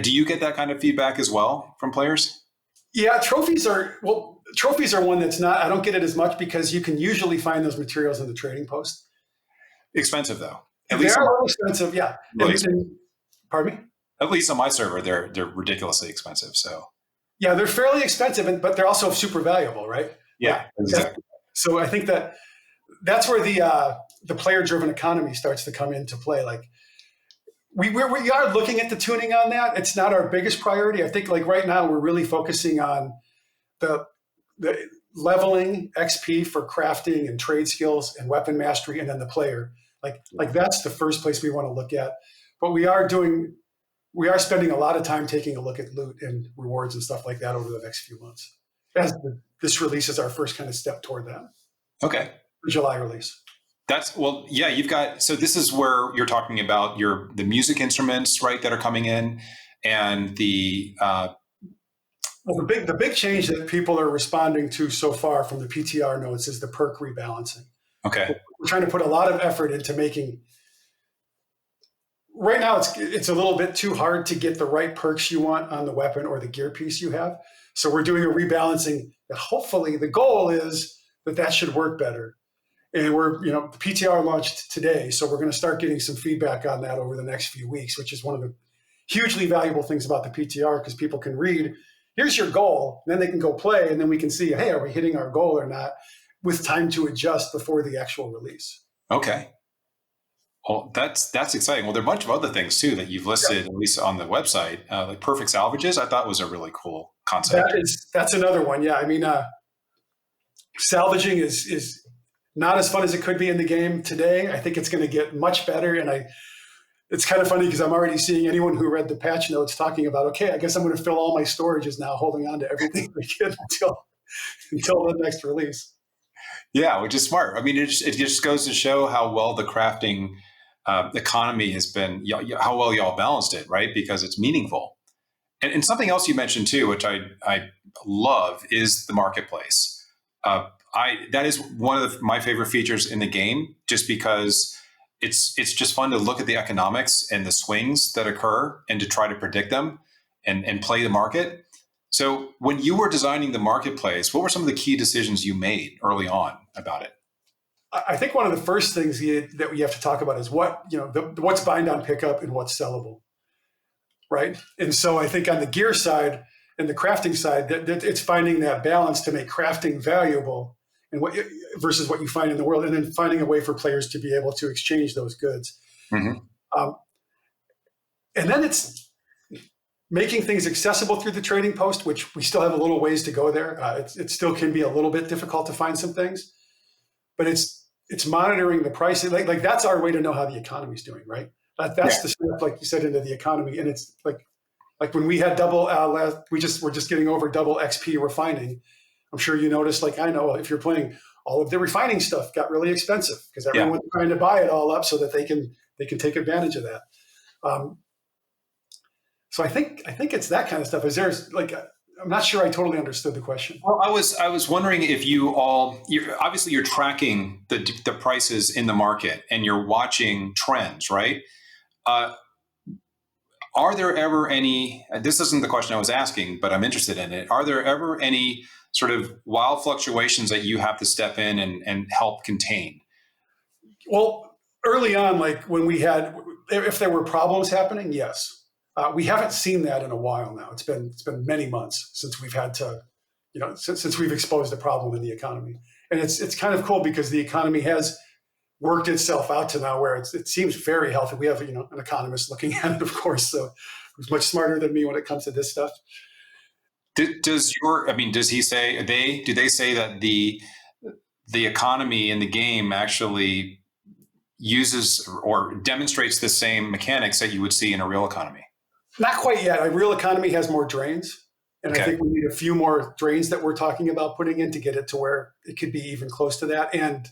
do you get that kind of feedback as well from players? Yeah, trophies are one that's not, I don't get it as much because you can usually find those materials in the trading post. Expensive though. At least they are a little expensive, yeah. Really expensive. Pardon me? At least on my server, they're ridiculously expensive. So yeah, they're fairly expensive, but they're also super valuable, right? Yeah, exactly. So I think that's where the player-driven economy starts to come into play. Like we are looking at the tuning on that. It's not our biggest priority. I think like right now we're really focusing on the leveling XP for crafting and trade skills and weapon mastery, and then the player. Like that's the first place we want to look at. But we are spending a lot of time taking a look at loot and rewards and stuff like that over the next few months. As this release is our first kind of step toward that. Okay. The July release. You've got, so this is where you're talking about the music instruments, right, that are coming in, and the big change that people are responding to so far from the PTR notes is the perk rebalancing. Okay. We're trying to put a lot of effort into making. Right now, it's a little bit too hard to get the right perks you want on the weapon or the gear piece you have. So we're doing a rebalancing that hopefully the goal is that should work better. And the PTR launched today, so we're going to start getting some feedback on that over the next few weeks, which is one of the hugely valuable things about the PTR, because people can read, here's your goal, and then they can go play, and then we can see, hey, are we hitting our goal or not, with time to adjust before the actual release. Okay. Well, that's exciting. Well, there are a bunch of other things too that you've listed, at least on the website, like perfect salvages. I thought was a really cool concept. That's another one. Yeah, I mean, salvaging is not as fun as it could be in the game today. I think it's going to get much better, and it's kind of funny because I'm already seeing anyone who read the patch notes talking about, okay, I guess I'm going to fill all my storages now, holding on to everything we get until the next release. Yeah, which is smart. I mean, it just goes to show how well the crafting economy has been, how well y'all balanced it, right? Because it's meaningful. And something else you mentioned too, which I love, is the marketplace. That is one of my favorite features in the game, just because it's just fun to look at the economics and the swings that occur and to try to predict them and play the market. So when you were designing the marketplace, what were some of the key decisions you made early on about it? I think one of the first things that we have to talk about is what's bind on pickup and what's sellable, right? And so I think on the gear side and the crafting side, that it's finding that balance to make crafting valuable and versus what you find in the world, and then finding a way for players to be able to exchange those goods. Mm-hmm. And then it's making things accessible through the trading post, which we still have a little ways to go there. It still can be a little bit difficult to find some things, but it's monitoring the pricing. Like that's our way to know how the economy's doing, right? That's the step, like you said, into the economy. And it's like when we had double, we're just getting over double XP refining. I'm sure you noticed, like I know, if you're playing, all of the refining stuff got really expensive because everyone's trying to buy it all up so that they can take advantage of that. So I think it's that kind of stuff. I'm not sure I totally understood the question. Well, I was wondering if obviously you're tracking the prices in the market and you're watching trends, right? Are there ever any, this isn't the question I was asking, but I'm interested in it. Are there ever any sort of wild fluctuations that you have to step in and help contain? Well, early on, like when if there were problems happening, yes. We haven't seen that in a while now. It's been many months since we've had to, since we've exposed a problem in the economy. And it's kind of cool because the economy has worked itself out to now where it seems very healthy. We have, an economist looking at it, of course, so who's much smarter than me when it comes to this stuff. Do they say that the economy in the game actually uses or demonstrates the same mechanics that you would see in a real economy? Not quite yet. Real economy has more drains. And I Okay. think we need a few more drains that we're talking about putting in to get it to where it could be even close to that. And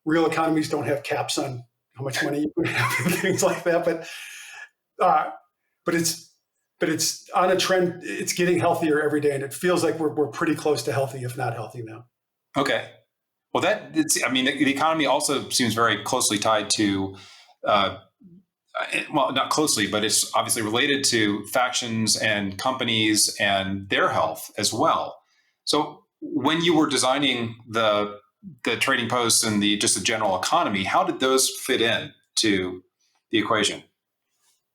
real economies don't have caps on how much money you can have and things like that. Uh, but it's on a trend. It's getting healthier every day, and it feels like we're pretty close to healthy, if not healthy now. Okay. Well, the economy also seems very closely tied to, well, not closely, but it's obviously related to factions and companies and their health as well. So when you were designing the trading posts and just the general economy, how did those fit in to the equation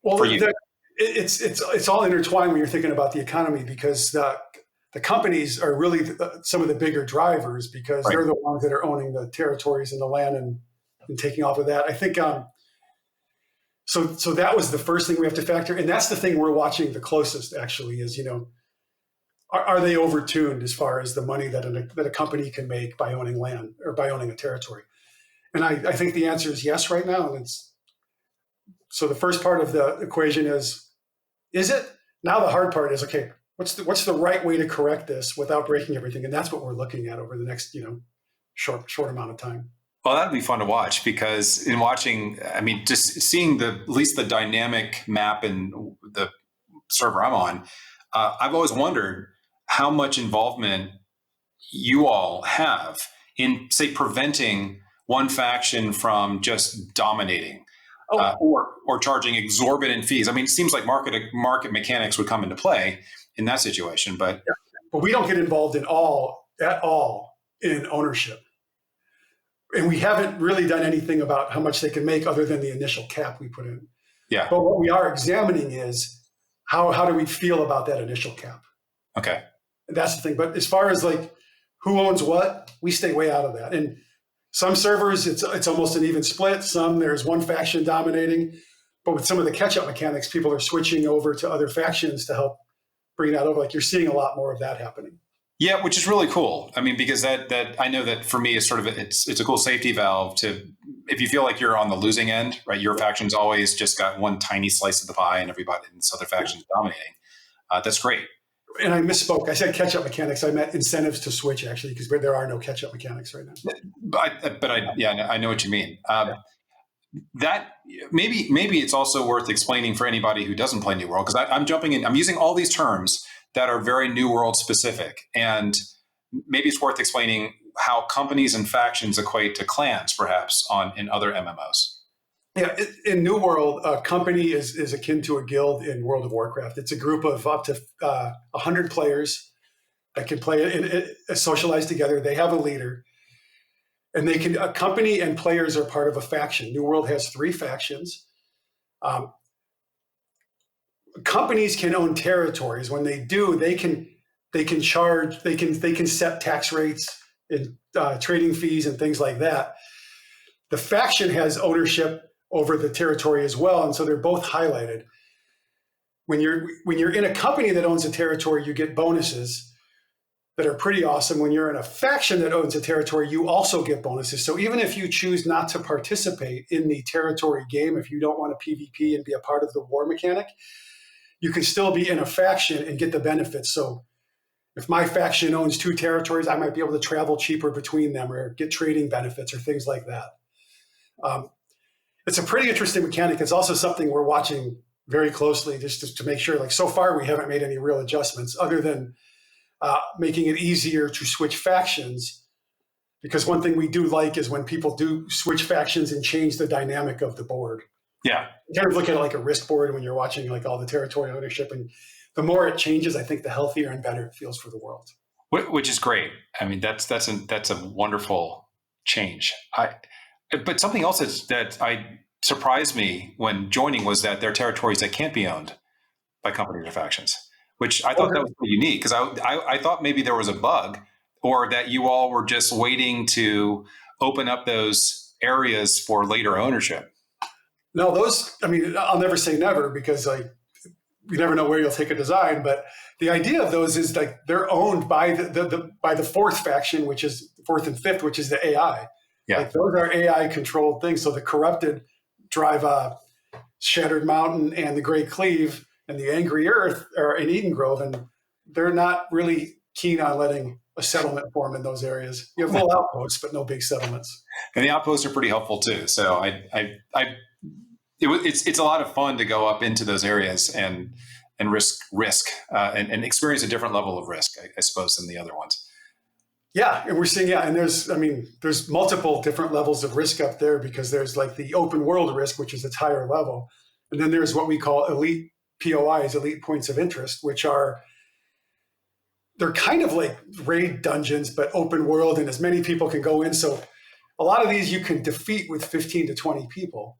Well, for you? it's all intertwined when you're thinking about the economy, because the companies are really some of the bigger drivers, because Right. they're the ones that are owning the territories and the land and taking off of that. I think so that was the first thing we have to factor, and that's the thing we're watching the closest. Actually, is are they overtuned as far as the money that a company can make by owning land or by owning a territory? And I think the answer is yes right now. And so the first part of the equation is it? Now the hard part is, okay, what's the right way to correct this without breaking everything? And that's what we're looking at over the next short amount of time. Well, that'd be fun to watch, because in watching, I mean, just seeing at least the dynamic map in the server I'm on, I've always wondered how much involvement you all have in, say, preventing one faction from just dominating, or charging exorbitant fees. I mean, it seems like market mechanics would come into play in that situation, but we don't get involved at all in ownership. And we haven't really done anything about how much they can make other than the initial cap we put in. Yeah. But what we are examining is how do we feel about that initial cap? Okay. And that's the thing. But as far as like who owns what, we stay way out of that. And some servers, it's almost an even split. Some, there's one faction dominating. But with some of the catch-up mechanics, people are switching over to other factions to help bring that over. Like, you're seeing a lot more of that happening. Yeah, which is really cool. I mean, because that I know that for me is sort of it's a cool safety valve to, if you feel like you're on the losing end, right? Your faction's always just got one tiny slice of the pie, and everybody in this other faction's dominating. That's great. And I misspoke. I said catch-up mechanics. I meant incentives to switch, actually, because there are no catch-up mechanics right now. I know what you mean. That maybe it's also worth explaining for anybody who doesn't play New World, because I'm jumping in. I'm using all these terms that are very New World specific, and maybe it's worth explaining how companies and factions equate to clans, perhaps, in other MMOs. Yeah, in New World, a company is akin to a guild in World of Warcraft. It's a group of up to 100 players that can play socialize together. They have a leader, and a company and players are part of a faction. New World has 3 factions. Companies can own territories. When they do, they can charge, they can set tax rates and trading fees and things like that. The faction has ownership over the territory as well, and so they're both highlighted. When you're in a company that owns a territory, you get bonuses that are pretty awesome. When you're in a faction that owns a territory, you also get bonuses. So even if you choose not to participate in the territory game, if you don't want to PvP and be a part of the war mechanic, you can still be in a faction and get the benefits. So if my faction owns 2 territories, I might be able to travel cheaper between them or get trading benefits or things like that. It's a pretty interesting mechanic. It's also something we're watching very closely just to make sure, like, so far we haven't made any real adjustments other than making it easier to switch factions. Because one thing we do like is when people do switch factions and change the dynamic of the board. Yeah. You kind of look at it like a risk board when you're watching like all the territory ownership, and the more it changes, I think the healthier and better it feels for the world. Which is great. I mean, that's a wonderful change. But something else that surprised me when joining was that there are territories that can't be owned by companies or factions, which I thought that was pretty unique, because I thought maybe there was a bug, or that you all were just waiting to open up those areas for later ownership. No, I'll never say never, because you never know where you'll take a design. But the idea of those is like they're owned by the 4th faction, which is 4th and 5th, which is the AI. Yeah. Like, those are AI controlled things. So the corrupted drive Shattered Mountain and the Great Cleave, and the Angry Earth are in Eden Grove, and they're not really keen on letting a settlement form in those areas. You have little outposts, but no big settlements. And the outposts are pretty helpful too. So it's a lot of fun to go up into those areas and risk and experience a different level of risk, I suppose, than the other ones. Yeah, and we're seeing, and there's multiple different levels of risk up there, because there's like the open world risk, which is its higher level. And then there's what we call elite POIs, elite points of interest, which they're kind of like raid dungeons, but open world, and as many people can go in. So a lot of these you can defeat with 15 to 20 people.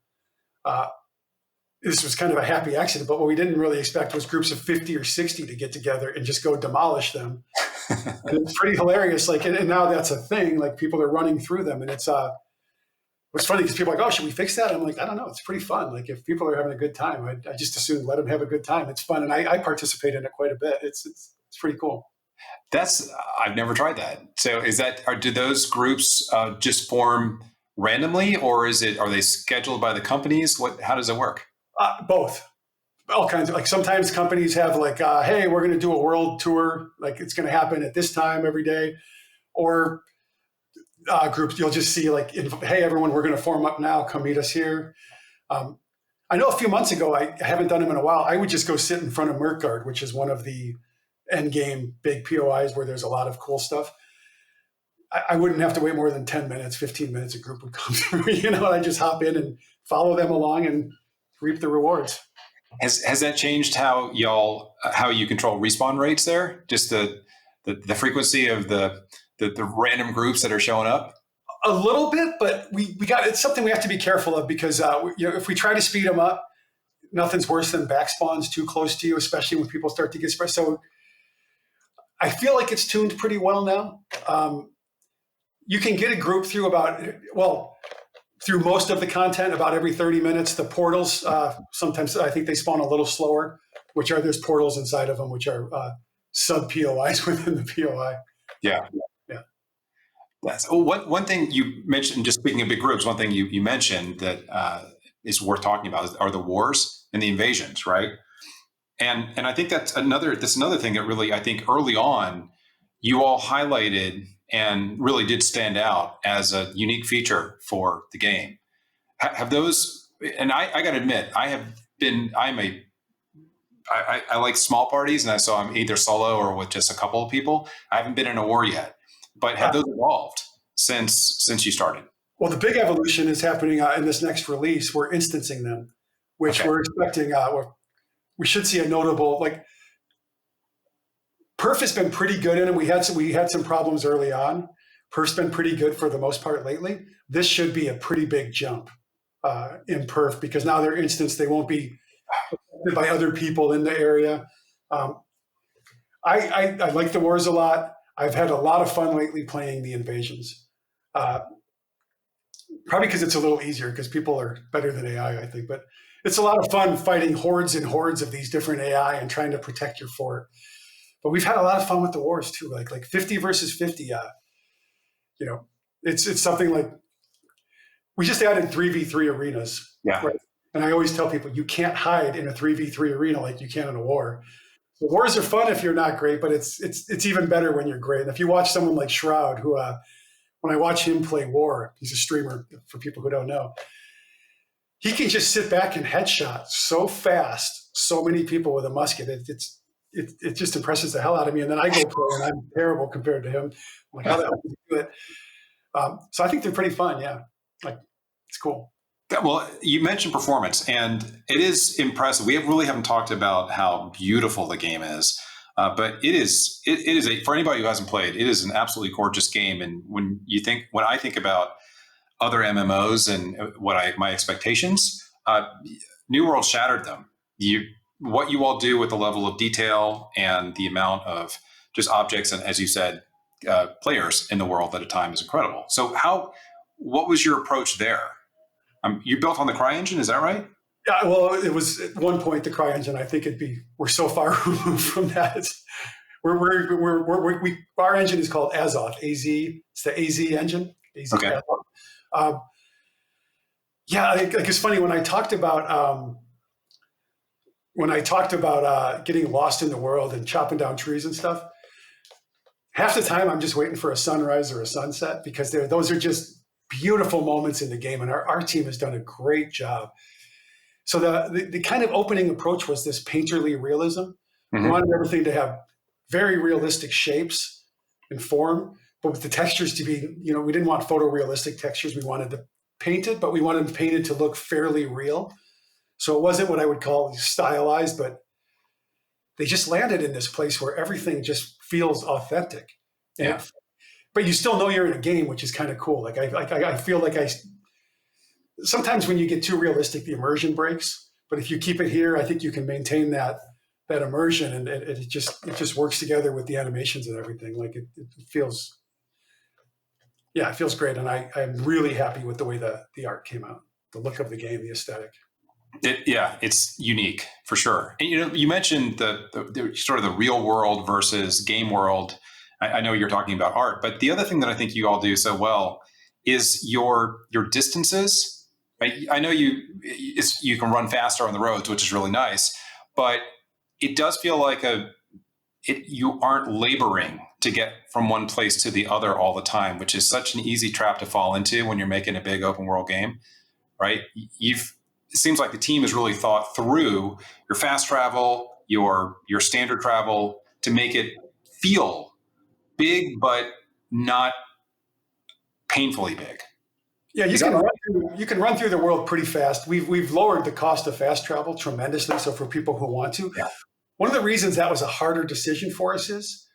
This was kind of a happy accident, but what we didn't really expect was groups of 50 or 60 to get together and just go demolish them. And it's pretty hilarious. Like, and now that's a thing. Like, people are running through them, and it's funny because people are like, "Oh, should we fix that?" I'm like, I don't know. It's pretty fun. Like, if people are having a good time, I just assume let them have a good time. It's fun, and I participate in it quite a bit. It's pretty cool. I've never tried that. So do those groups just form randomly, or are they scheduled by the companies? How does it work? Both. All kinds of, like, sometimes companies have like, hey, we're going to do a world tour. Like, it's going to happen at this time every day. Or groups, you'll just see like, hey, everyone, we're going to form up now. Come meet us here. I know a few months ago, I haven't done them in a while, I would just go sit in front of Mirkgard, which is one of the end game big POIs where there's a lot of cool stuff. I wouldn't have to wait more than 10 minutes, 15 minutes. A group would come through, and I just hop in and follow them along and reap the rewards. Has that changed how you control respawn rates there? Just the frequency of the random groups that are showing up? A little bit, but it's something we have to be careful of, because if we try to speed them up, nothing's worse than back spawns too close to you, especially when people start to get spread. So I feel like it's tuned pretty well now. You can get a group through through most of the content about every 30 minutes. The portals, sometimes I think they spawn a little slower, there's portals inside of them, which are sub POIs within the POI. Yeah. Yeah. That's one thing you mentioned, just speaking of big groups, one thing you mentioned that is worth talking about are the wars and the invasions, right? And I think that's another thing that really, I think early on, you all highlighted and really did stand out as a unique feature for the game. Have those, and I got to admit, I like small parties, and so I'm either solo or with just a couple of people. I haven't been in a war yet, but have those evolved since you started? Well, the big evolution is happening in this next release. We're instancing them, which we're expecting, we should see a notable, like, Perf has been pretty good in it. We had some problems early on. Perf's been pretty good for the most part lately. This should be a pretty big jump in Perf, because now they're instanced. They won't be affected by other people in the area. I like the wars a lot. I've had a lot of fun lately playing the invasions. Probably because it's a little easier, because people are better than AI, I think. But it's a lot of fun fighting hordes and hordes of these different AI and trying to protect your fort. But we've had a lot of fun with the wars too, like 50 versus 50. It's something like, we just added 3v3 arenas. Yeah. Right? And I always tell people, you can't hide in a 3v3 arena like you can in a war. The wars are fun if you're not great, but it's even better when you're great. And if you watch someone like Shroud, who when I watch him play war, he's a streamer for people who don't know, he can just sit back and headshot so fast, so many people with a musket. It just impresses the hell out of me. And then I go play, and I'm terrible compared to him. I'm like, how the hell did you do it? So I think they're pretty fun. Yeah. Like, it's cool. Well, you mentioned performance, and it is impressive. We really haven't talked about how beautiful the game is, but it is for anybody who hasn't played, it is an absolutely gorgeous game. And when I think about other MMOs and my expectations, New World shattered them. What you all do with the level of detail and the amount of just objects and, as you said, players in the world at a time is incredible. So what was your approach there? You built on the CryEngine, is that right? Yeah, well, it was at one point the CryEngine. I think we're so far removed from that. Our engine is called Azoth, AZ. It's the AZ engine. AZ okay. Yeah, it's funny when I talked about when I talked about getting lost in the world and chopping down trees and stuff, half the time I'm just waiting for a sunrise or a sunset because those are just beautiful moments in the game. And our team has done a great job. So the kind of opening approach was this painterly realism. We wanted everything to have very realistic shapes and form, but with the textures to be, we didn't want photorealistic textures. We wanted to paint it, but we wanted to paint it to look fairly real. So it wasn't what I would call stylized, but they just landed in this place where everything just feels authentic. Yeah. But you still know you're in a game, which is kind of cool. Like I feel like sometimes when you get too realistic, the immersion breaks. But if you keep it here, I think you can maintain that immersion, and it just works together with the animations and everything. Like it feels, it feels great. And I'm really happy with the way the art came out, the look of the game, the aesthetic. It's unique for sure. And you mentioned the sort of the real world versus game world. I know you're talking about art, but the other thing that I think you all do so well is your distances. Right? I know you can run faster on the roads, which is really nice, but it does feel like you aren't laboring to get from one place to the other all the time, which is such an easy trap to fall into when you're making a big open world game, right? It seems like the team has really thought through your fast travel, your standard travel to make it feel big, but not painfully big. Yeah, you can run through the world pretty fast. We've lowered the cost of fast travel tremendously. So for people who want to, one of the reasons that was a harder decision for us is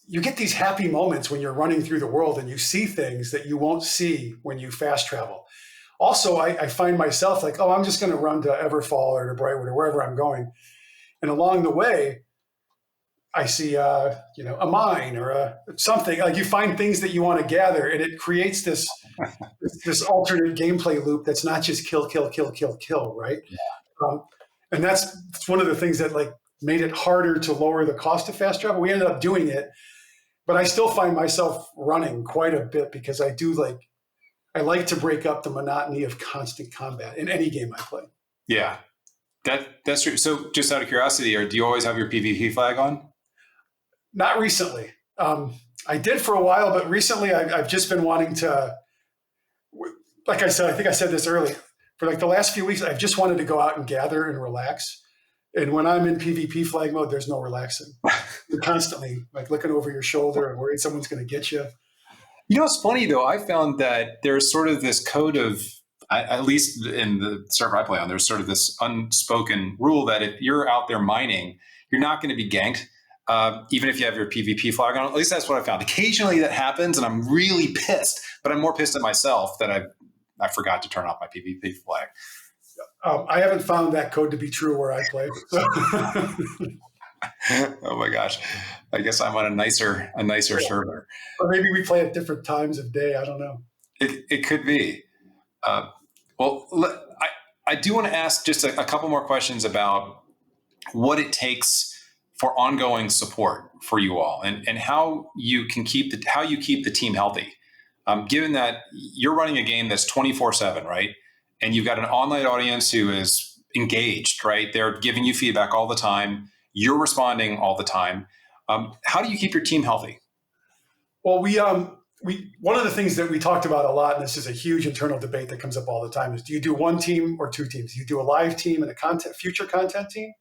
you get these happy moments when you're running through the world and you see things that you won't see when you fast travel. Also, I find myself like, I'm just going to run to Everfall or to Brightwood or wherever I'm going. And along the way, I see, a mine or something. Like you find things that you want to gather, and it creates this alternate gameplay loop that's not just kill, right? Yeah. And that's one of the things that like made it harder to lower the cost of fast travel. We ended up doing it, but I still find myself running quite a bit because I like to break up the monotony of constant combat in any game I play. Yeah, that's true. So just out of curiosity, do you always have your PvP flag on? Not recently. I did for a while, but recently I've just been wanting to, like I said, I think I said this earlier, for like the last few weeks, I've just wanted to go out and gather and relax. And when I'm in PvP flag mode, there's no relaxing. You're constantly like looking over your shoulder and worried someone's going to get you. It's funny though. I found that there's sort of this code of, at least in the server I play on, there's sort of this unspoken rule that if you're out there mining, you're not going to be ganked, even if you have your PvP flag on. At least that's what I found. Occasionally that happens, and I'm really pissed. But I'm more pissed at myself that I forgot to turn off my PvP flag. I haven't found that code to be true where I play. So. Oh my gosh. I guess I'm on a nicer server. Or maybe we play at different times of day. I don't know. It could be. I do want to ask just a couple more questions about what it takes for ongoing support for you all and how you can keep the team healthy. Given that you're running a game that's 24/7, right? And you've got an online audience who is engaged, right? They're giving you feedback all the time. You're responding all the time. How do you keep your team healthy? Well, we one of the things that we talked about a lot, and this is a huge internal debate that comes up all the time, is do you do one team or two teams? Do you do a live team and a future content team?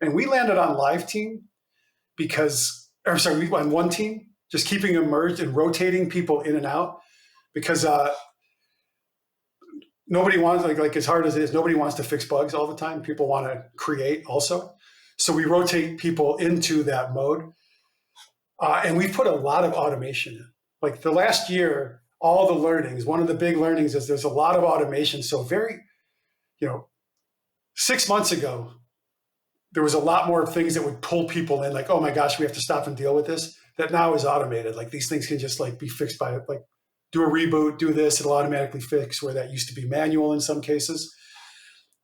And we landed on live team we went one team, just keeping them merged and rotating people in and out because nobody wants, like as hard as it is, nobody wants to fix bugs all the time. People want to create also. So we rotate people into that mode. And we put a lot of automation in. Like the last year, all the learnings, one of the big learnings is there's a lot of automation. So 6 months ago, there was a lot more things that would pull people in, like, oh my gosh, we have to stop and deal with this. That now is automated. Like these things can just like be fixed by like do a reboot, do this, it'll automatically fix where that used to be manual in some cases.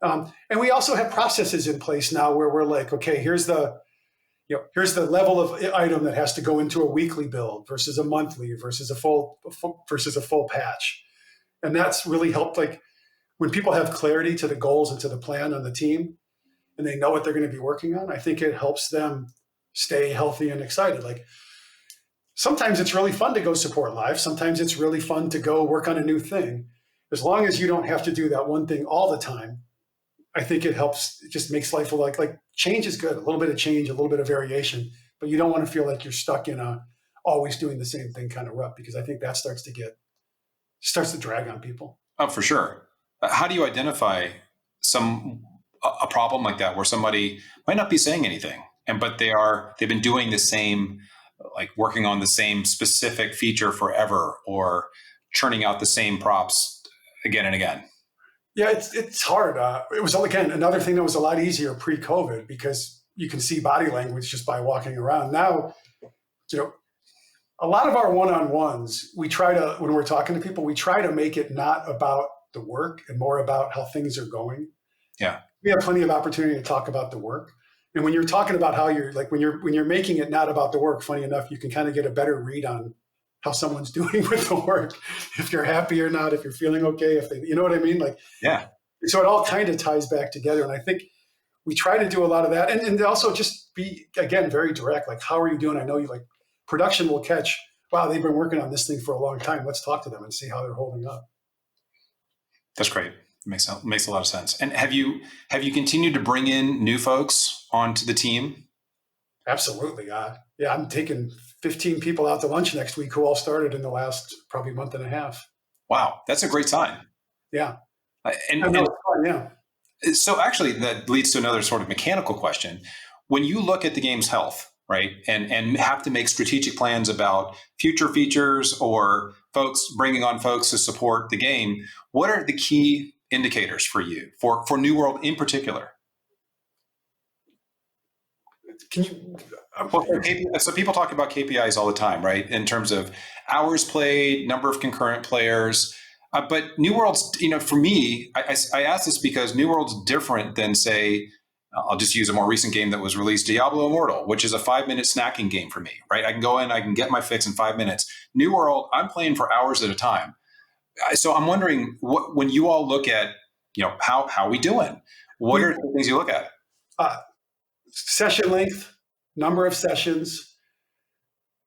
And we also have processes in place now where we're like, okay, here's the level of item that has to go into a weekly build versus a monthly versus a full patch. And that's really helped. Like when people have clarity to the goals and to the plan on the team, and they know what they're going to be working on, I think it helps them stay healthy and excited. Like sometimes it's really fun to go support live. Sometimes it's really fun to go work on a new thing. As long as you don't have to do that one thing all the time, I think it helps. It just makes life like change is good. A little bit of change, a little bit of variation, but you don't want to feel like you're stuck in a always doing the same thing kind of rut, because I think that starts to drag on people. Oh, for sure. How do you identify a problem like that where somebody might not be saying anything, but they've been doing the same, like working on the same specific feature forever, or churning out the same props again and again? Yeah, it's hard. It was, again, another thing that was a lot easier pre-COVID, because you can see body language just by walking around. Now, a lot of our one-on-ones, when we're talking to people, we try to make it not about the work and more about how things are going. Yeah. We have plenty of opportunity to talk about the work. And when you're talking about how you're like, when you're making it not about the work, funny enough, you can kind of get a better read on how someone's doing with the work, if you're happy or not, if you're feeling okay, if they, you know what I mean? Like, yeah. So it all kind of ties back together. And I think we try to do a lot of that. And also just be, again, very direct. Like, how are you doing? I know you like production will catch, wow, they've been working on this thing for a long time. Let's talk to them and see how they're holding up. That's great. Makes a lot of sense. And have you continued to bring in new folks onto the team? Absolutely. Yeah, I'm taking 15 people out to lunch next week who all started in the last probably month and a half. Wow, that's a great sign. Yeah. And yeah. So actually that leads to another sort of mechanical question. When you look at the game's health, right, and have to make strategic plans about future features or bringing on folks to support the game, what are the key indicators for you for New World in particular? Can you? So people talk about KPIs all the time, right? In terms of hours played, number of concurrent players. But New World's, for me, I ask this because New World's different than, say, I'll just use a more recent game that was released, Diablo Immortal, which is a 5-minute snacking game for me, right? I can go in, I can get my fix in 5 minutes. New World, I'm playing for hours at a time. So I'm wondering, when you all look at, how are we doing? What are the things you look at? Session length, number of sessions,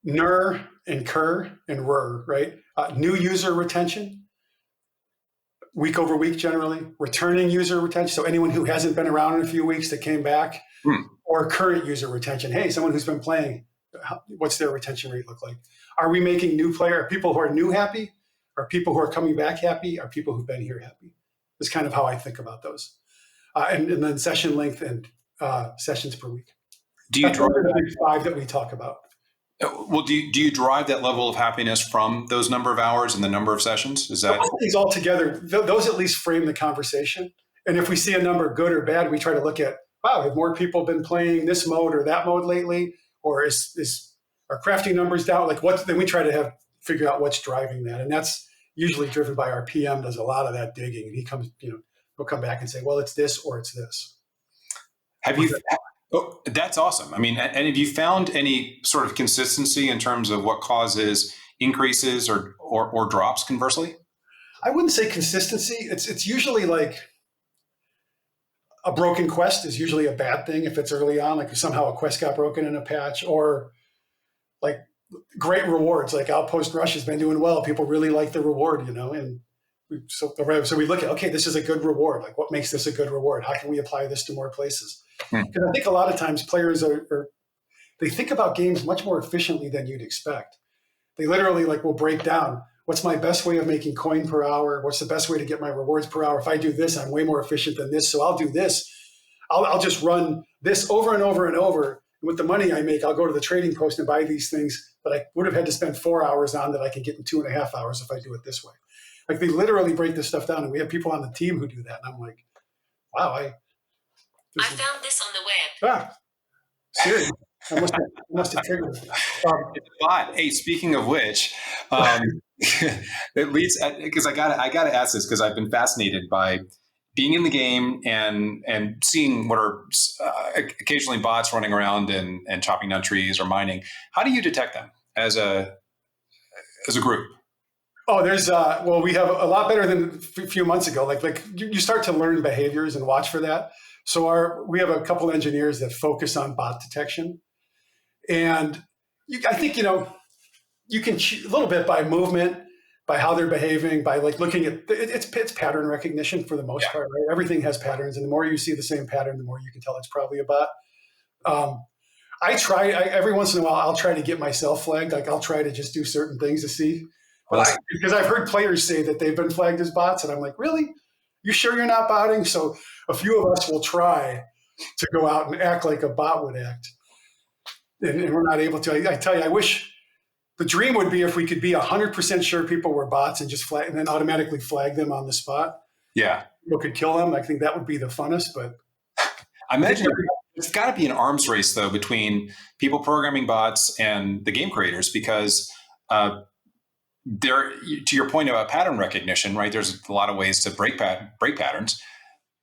NER and KER and RER, right? New user retention, week over week generally, returning user retention, so anyone who hasn't been around in a few weeks that came back, or current user retention. Hey, someone who's been playing, what's their retention rate look like? Are we making people who are new happy? Are people who are coming back happy? Are people who've been here happy? That's kind of how I think about those. And then session length and sessions per week. Do you drive the big 5 that we talk about? Well, do you drive that level of happiness from those number of hours and the number of sessions? Is that these all together? Those at least frame the conversation. And if we see a number good or bad, we try to look at, wow, have more people been playing this mode or that mode lately, or is our crafting numbers down? Like then we try to figure out what's driving that, and that's usually driven by our PM. Does a lot of that digging, and he comes, he'll come back and say, well, it's this or it's this. Oh, that's awesome. I mean, and have you found any sort of consistency in terms of what causes increases or drops conversely? I wouldn't say consistency. It's usually like a broken quest is usually a bad thing if it's early on, like if somehow a quest got broken in a patch, or like great rewards, like Outpost Rush has been doing well. People really like the reward, and so we look at, okay, this is a good reward. Like, what makes this a good reward? How can we apply this to more places? Because I think a lot of times players they think about games much more efficiently than you'd expect. They literally will break down, what's my best way of making coin per hour? What's the best way to get my rewards per hour? If I do this, I'm way more efficient than this. So I'll do this. I'll just run this over and over and over. And with the money I make, I'll go to the trading post and buy these things that I would have had to spend 4 hours on that I can get in 2.5 hours if I do it this way. Like, they literally break this stuff down, and we have people on the team who do that. And I'm like, wow, I found this on the web. Seriously. I must have triggered it. But hey, speaking of which, it leads, because I gotta ask this, because I've been fascinated by being in the game and seeing what are occasionally bots running around and chopping down trees or mining. How do you detect them as a group? Oh, there's well, we have a lot better than a few months ago. Like you start to learn behaviors and watch for that. So we have a couple engineers that focus on bot detection, and I think you can a little bit by movement, by how they're behaving, by like looking at it's pattern recognition for the most part, right? Everything has patterns, and the more you see the same pattern, the more you can tell it's probably a bot. Every once in a while, I'll try to get myself flagged. Like I'll try to just do certain things to see. Because I've heard players say that they've been flagged as bots, and I'm like, really? You sure you're not botting? So a few of us will try to go out and act like a bot would act, and we're not able to. I tell you, I wish the dream would be if we could be 100% sure people were bots and just and then automatically flag them on the spot. Yeah, people could kill them. I think that would be the funnest. But I imagine it's got to be an arms race though between people programming bots and the game creators, because there, to your point about pattern recognition, right? There's a lot of ways to break patterns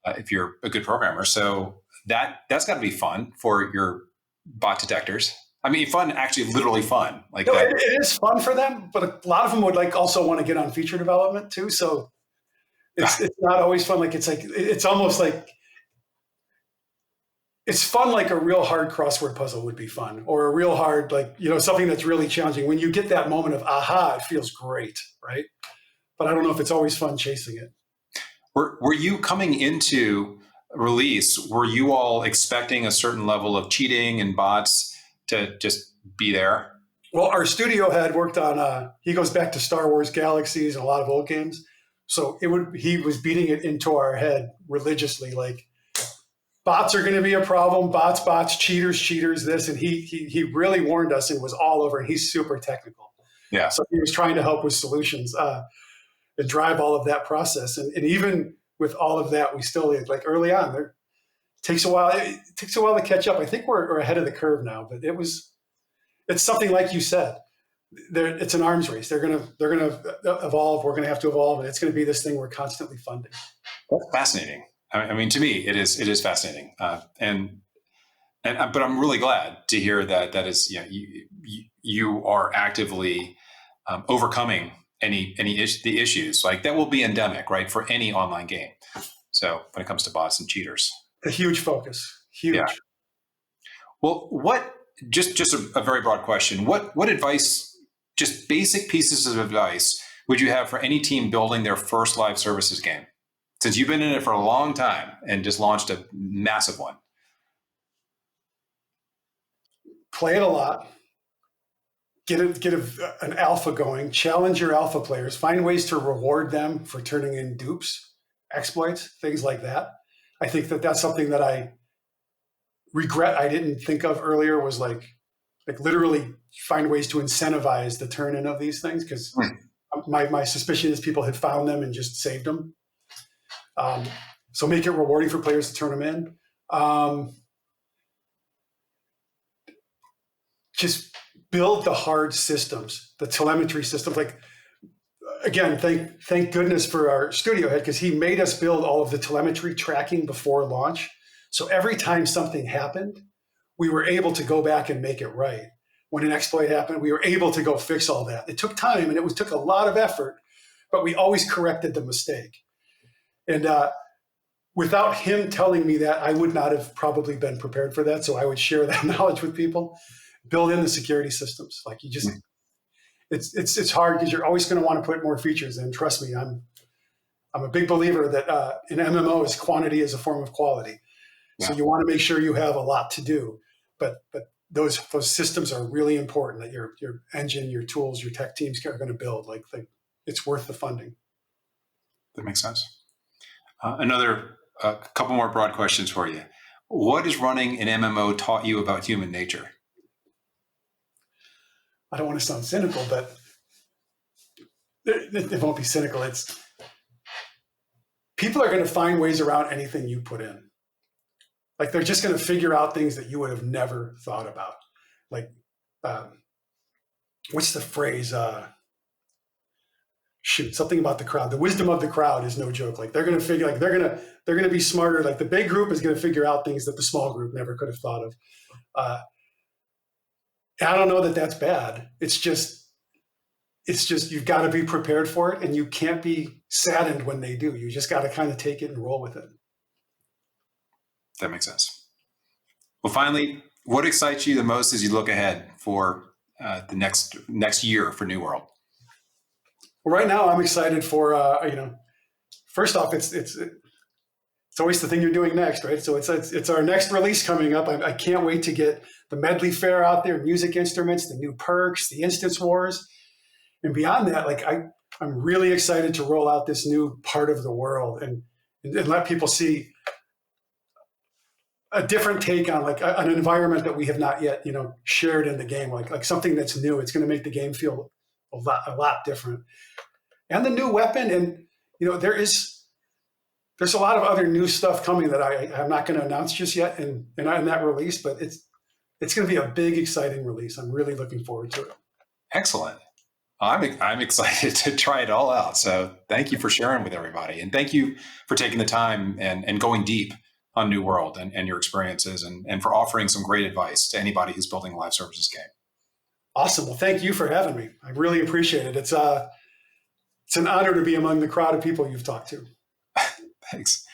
if you're a good programmer. So that's got to be fun for your bot detectors. I mean, fun, actually, literally fun. Like it is fun for them, but a lot of them would also want to get on feature development too. So it's not always fun. It's almost like it's fun. Like a real hard crossword puzzle would be fun, or a real hard, something that's really challenging. When you get that moment of aha, it feels great, right? But I don't know if it's always fun chasing it. Were you coming into release? Were you all expecting a certain level of cheating and bots to just be there? Well, our studio head worked on, he goes back to Star Wars Galaxies and a lot of old games. So he was beating it into our head religiously, like bots are going to be a problem, bots, cheaters, this. And he really warned us and was all over, and he's super technical. Yeah. So he was trying to help with solutions and drive all of that process. And even with all of that, we still, like early on, it takes a while to catch up. I think we're ahead of the curve now, but it's something like you said. It's an arms race. They're gonna evolve. We're gonna have to evolve, and it's gonna be this thing we're constantly funding. That's fascinating. I mean, to me, it is fascinating, but I'm really glad to hear that is you are actively overcoming the issues like that will be endemic, right, for any online game. So when it comes to bots and cheaters, a huge focus. Huge. Yeah. Well, just a very broad question. What advice, just basic pieces of advice, would you have for any team building their first live services game? Since you've been in it for a long time and just launched a massive one. Play it a lot. Get an alpha going. Challenge your alpha players. Find ways to reward them for turning in dupes, exploits, things like that. I think that's something that I regret I didn't think of earlier, was like literally find ways to incentivize the turn in of these things, because my suspicion is people had found them and just saved them. So make it rewarding for players to turn them in. Just build the hard systems, the telemetry systems. Like, again, thank goodness for our studio head, because he made us build all of the telemetry tracking before launch. So every time something happened, we were able to go back and make it right. When an exploit happened, we were able to go fix all that. It took time and took a lot of effort, but we always corrected the mistake. And without him telling me that, I would not have probably been prepared for that. So I would share that knowledge with people. Build in the security systems. Like you just, it's hard because you're always going to want to put more features in. Trust me, I'm a big believer that in MMOs, quantity is a form of quality. Yeah. So you want to make sure you have a lot to do, but those systems are really important, that your engine, your tools, your tech teams are going to build. Like it's worth the funding. That makes sense. Another couple more broad questions for you. What has running an MMO taught you about human nature? I don't want to sound cynical, but it won't be cynical. It's people are going to find ways around anything you put in. Like they're just going to figure out things that you would have never thought about. Like, what's the phrase? Something about the crowd. The wisdom of the crowd is no joke. Like they're going to figure, like they're going to be smarter. Like the big group is going to figure out things that the small group never could have thought of. I don't know that that's bad. It's just, it's just, you've got to be prepared for it, and you can't be saddened when they do. You just got to kind of take it and roll with it. That makes sense. Well, finally, what excites you the most as you look ahead for the next year for New World? Well, right now I'm excited for, first off, it's always the thing you're doing next, right? So it's our next release coming up. I can't wait to get the medley fair out there, music instruments, the new perks, the instance wars. And beyond that, like I'm really excited to roll out this new part of the world and let people see a different take on like an environment that we have not yet, shared in the game, like something that's new. It's going to make the game feel a lot different. And the new weapon, and there's a lot of other new stuff coming that I'm not going to announce just yet in that release, but it's going to be a big, exciting release. I'm really looking forward to it. Excellent. I'm excited to try it all out. So thank you for sharing with everybody. And thank you for taking the time and going deep on New World and your experiences and for offering some great advice to anybody who's building a live services game. Awesome. Well, thank you for having me. I really appreciate it. It's an honor to be among the crowd of people you've talked to. Thanks.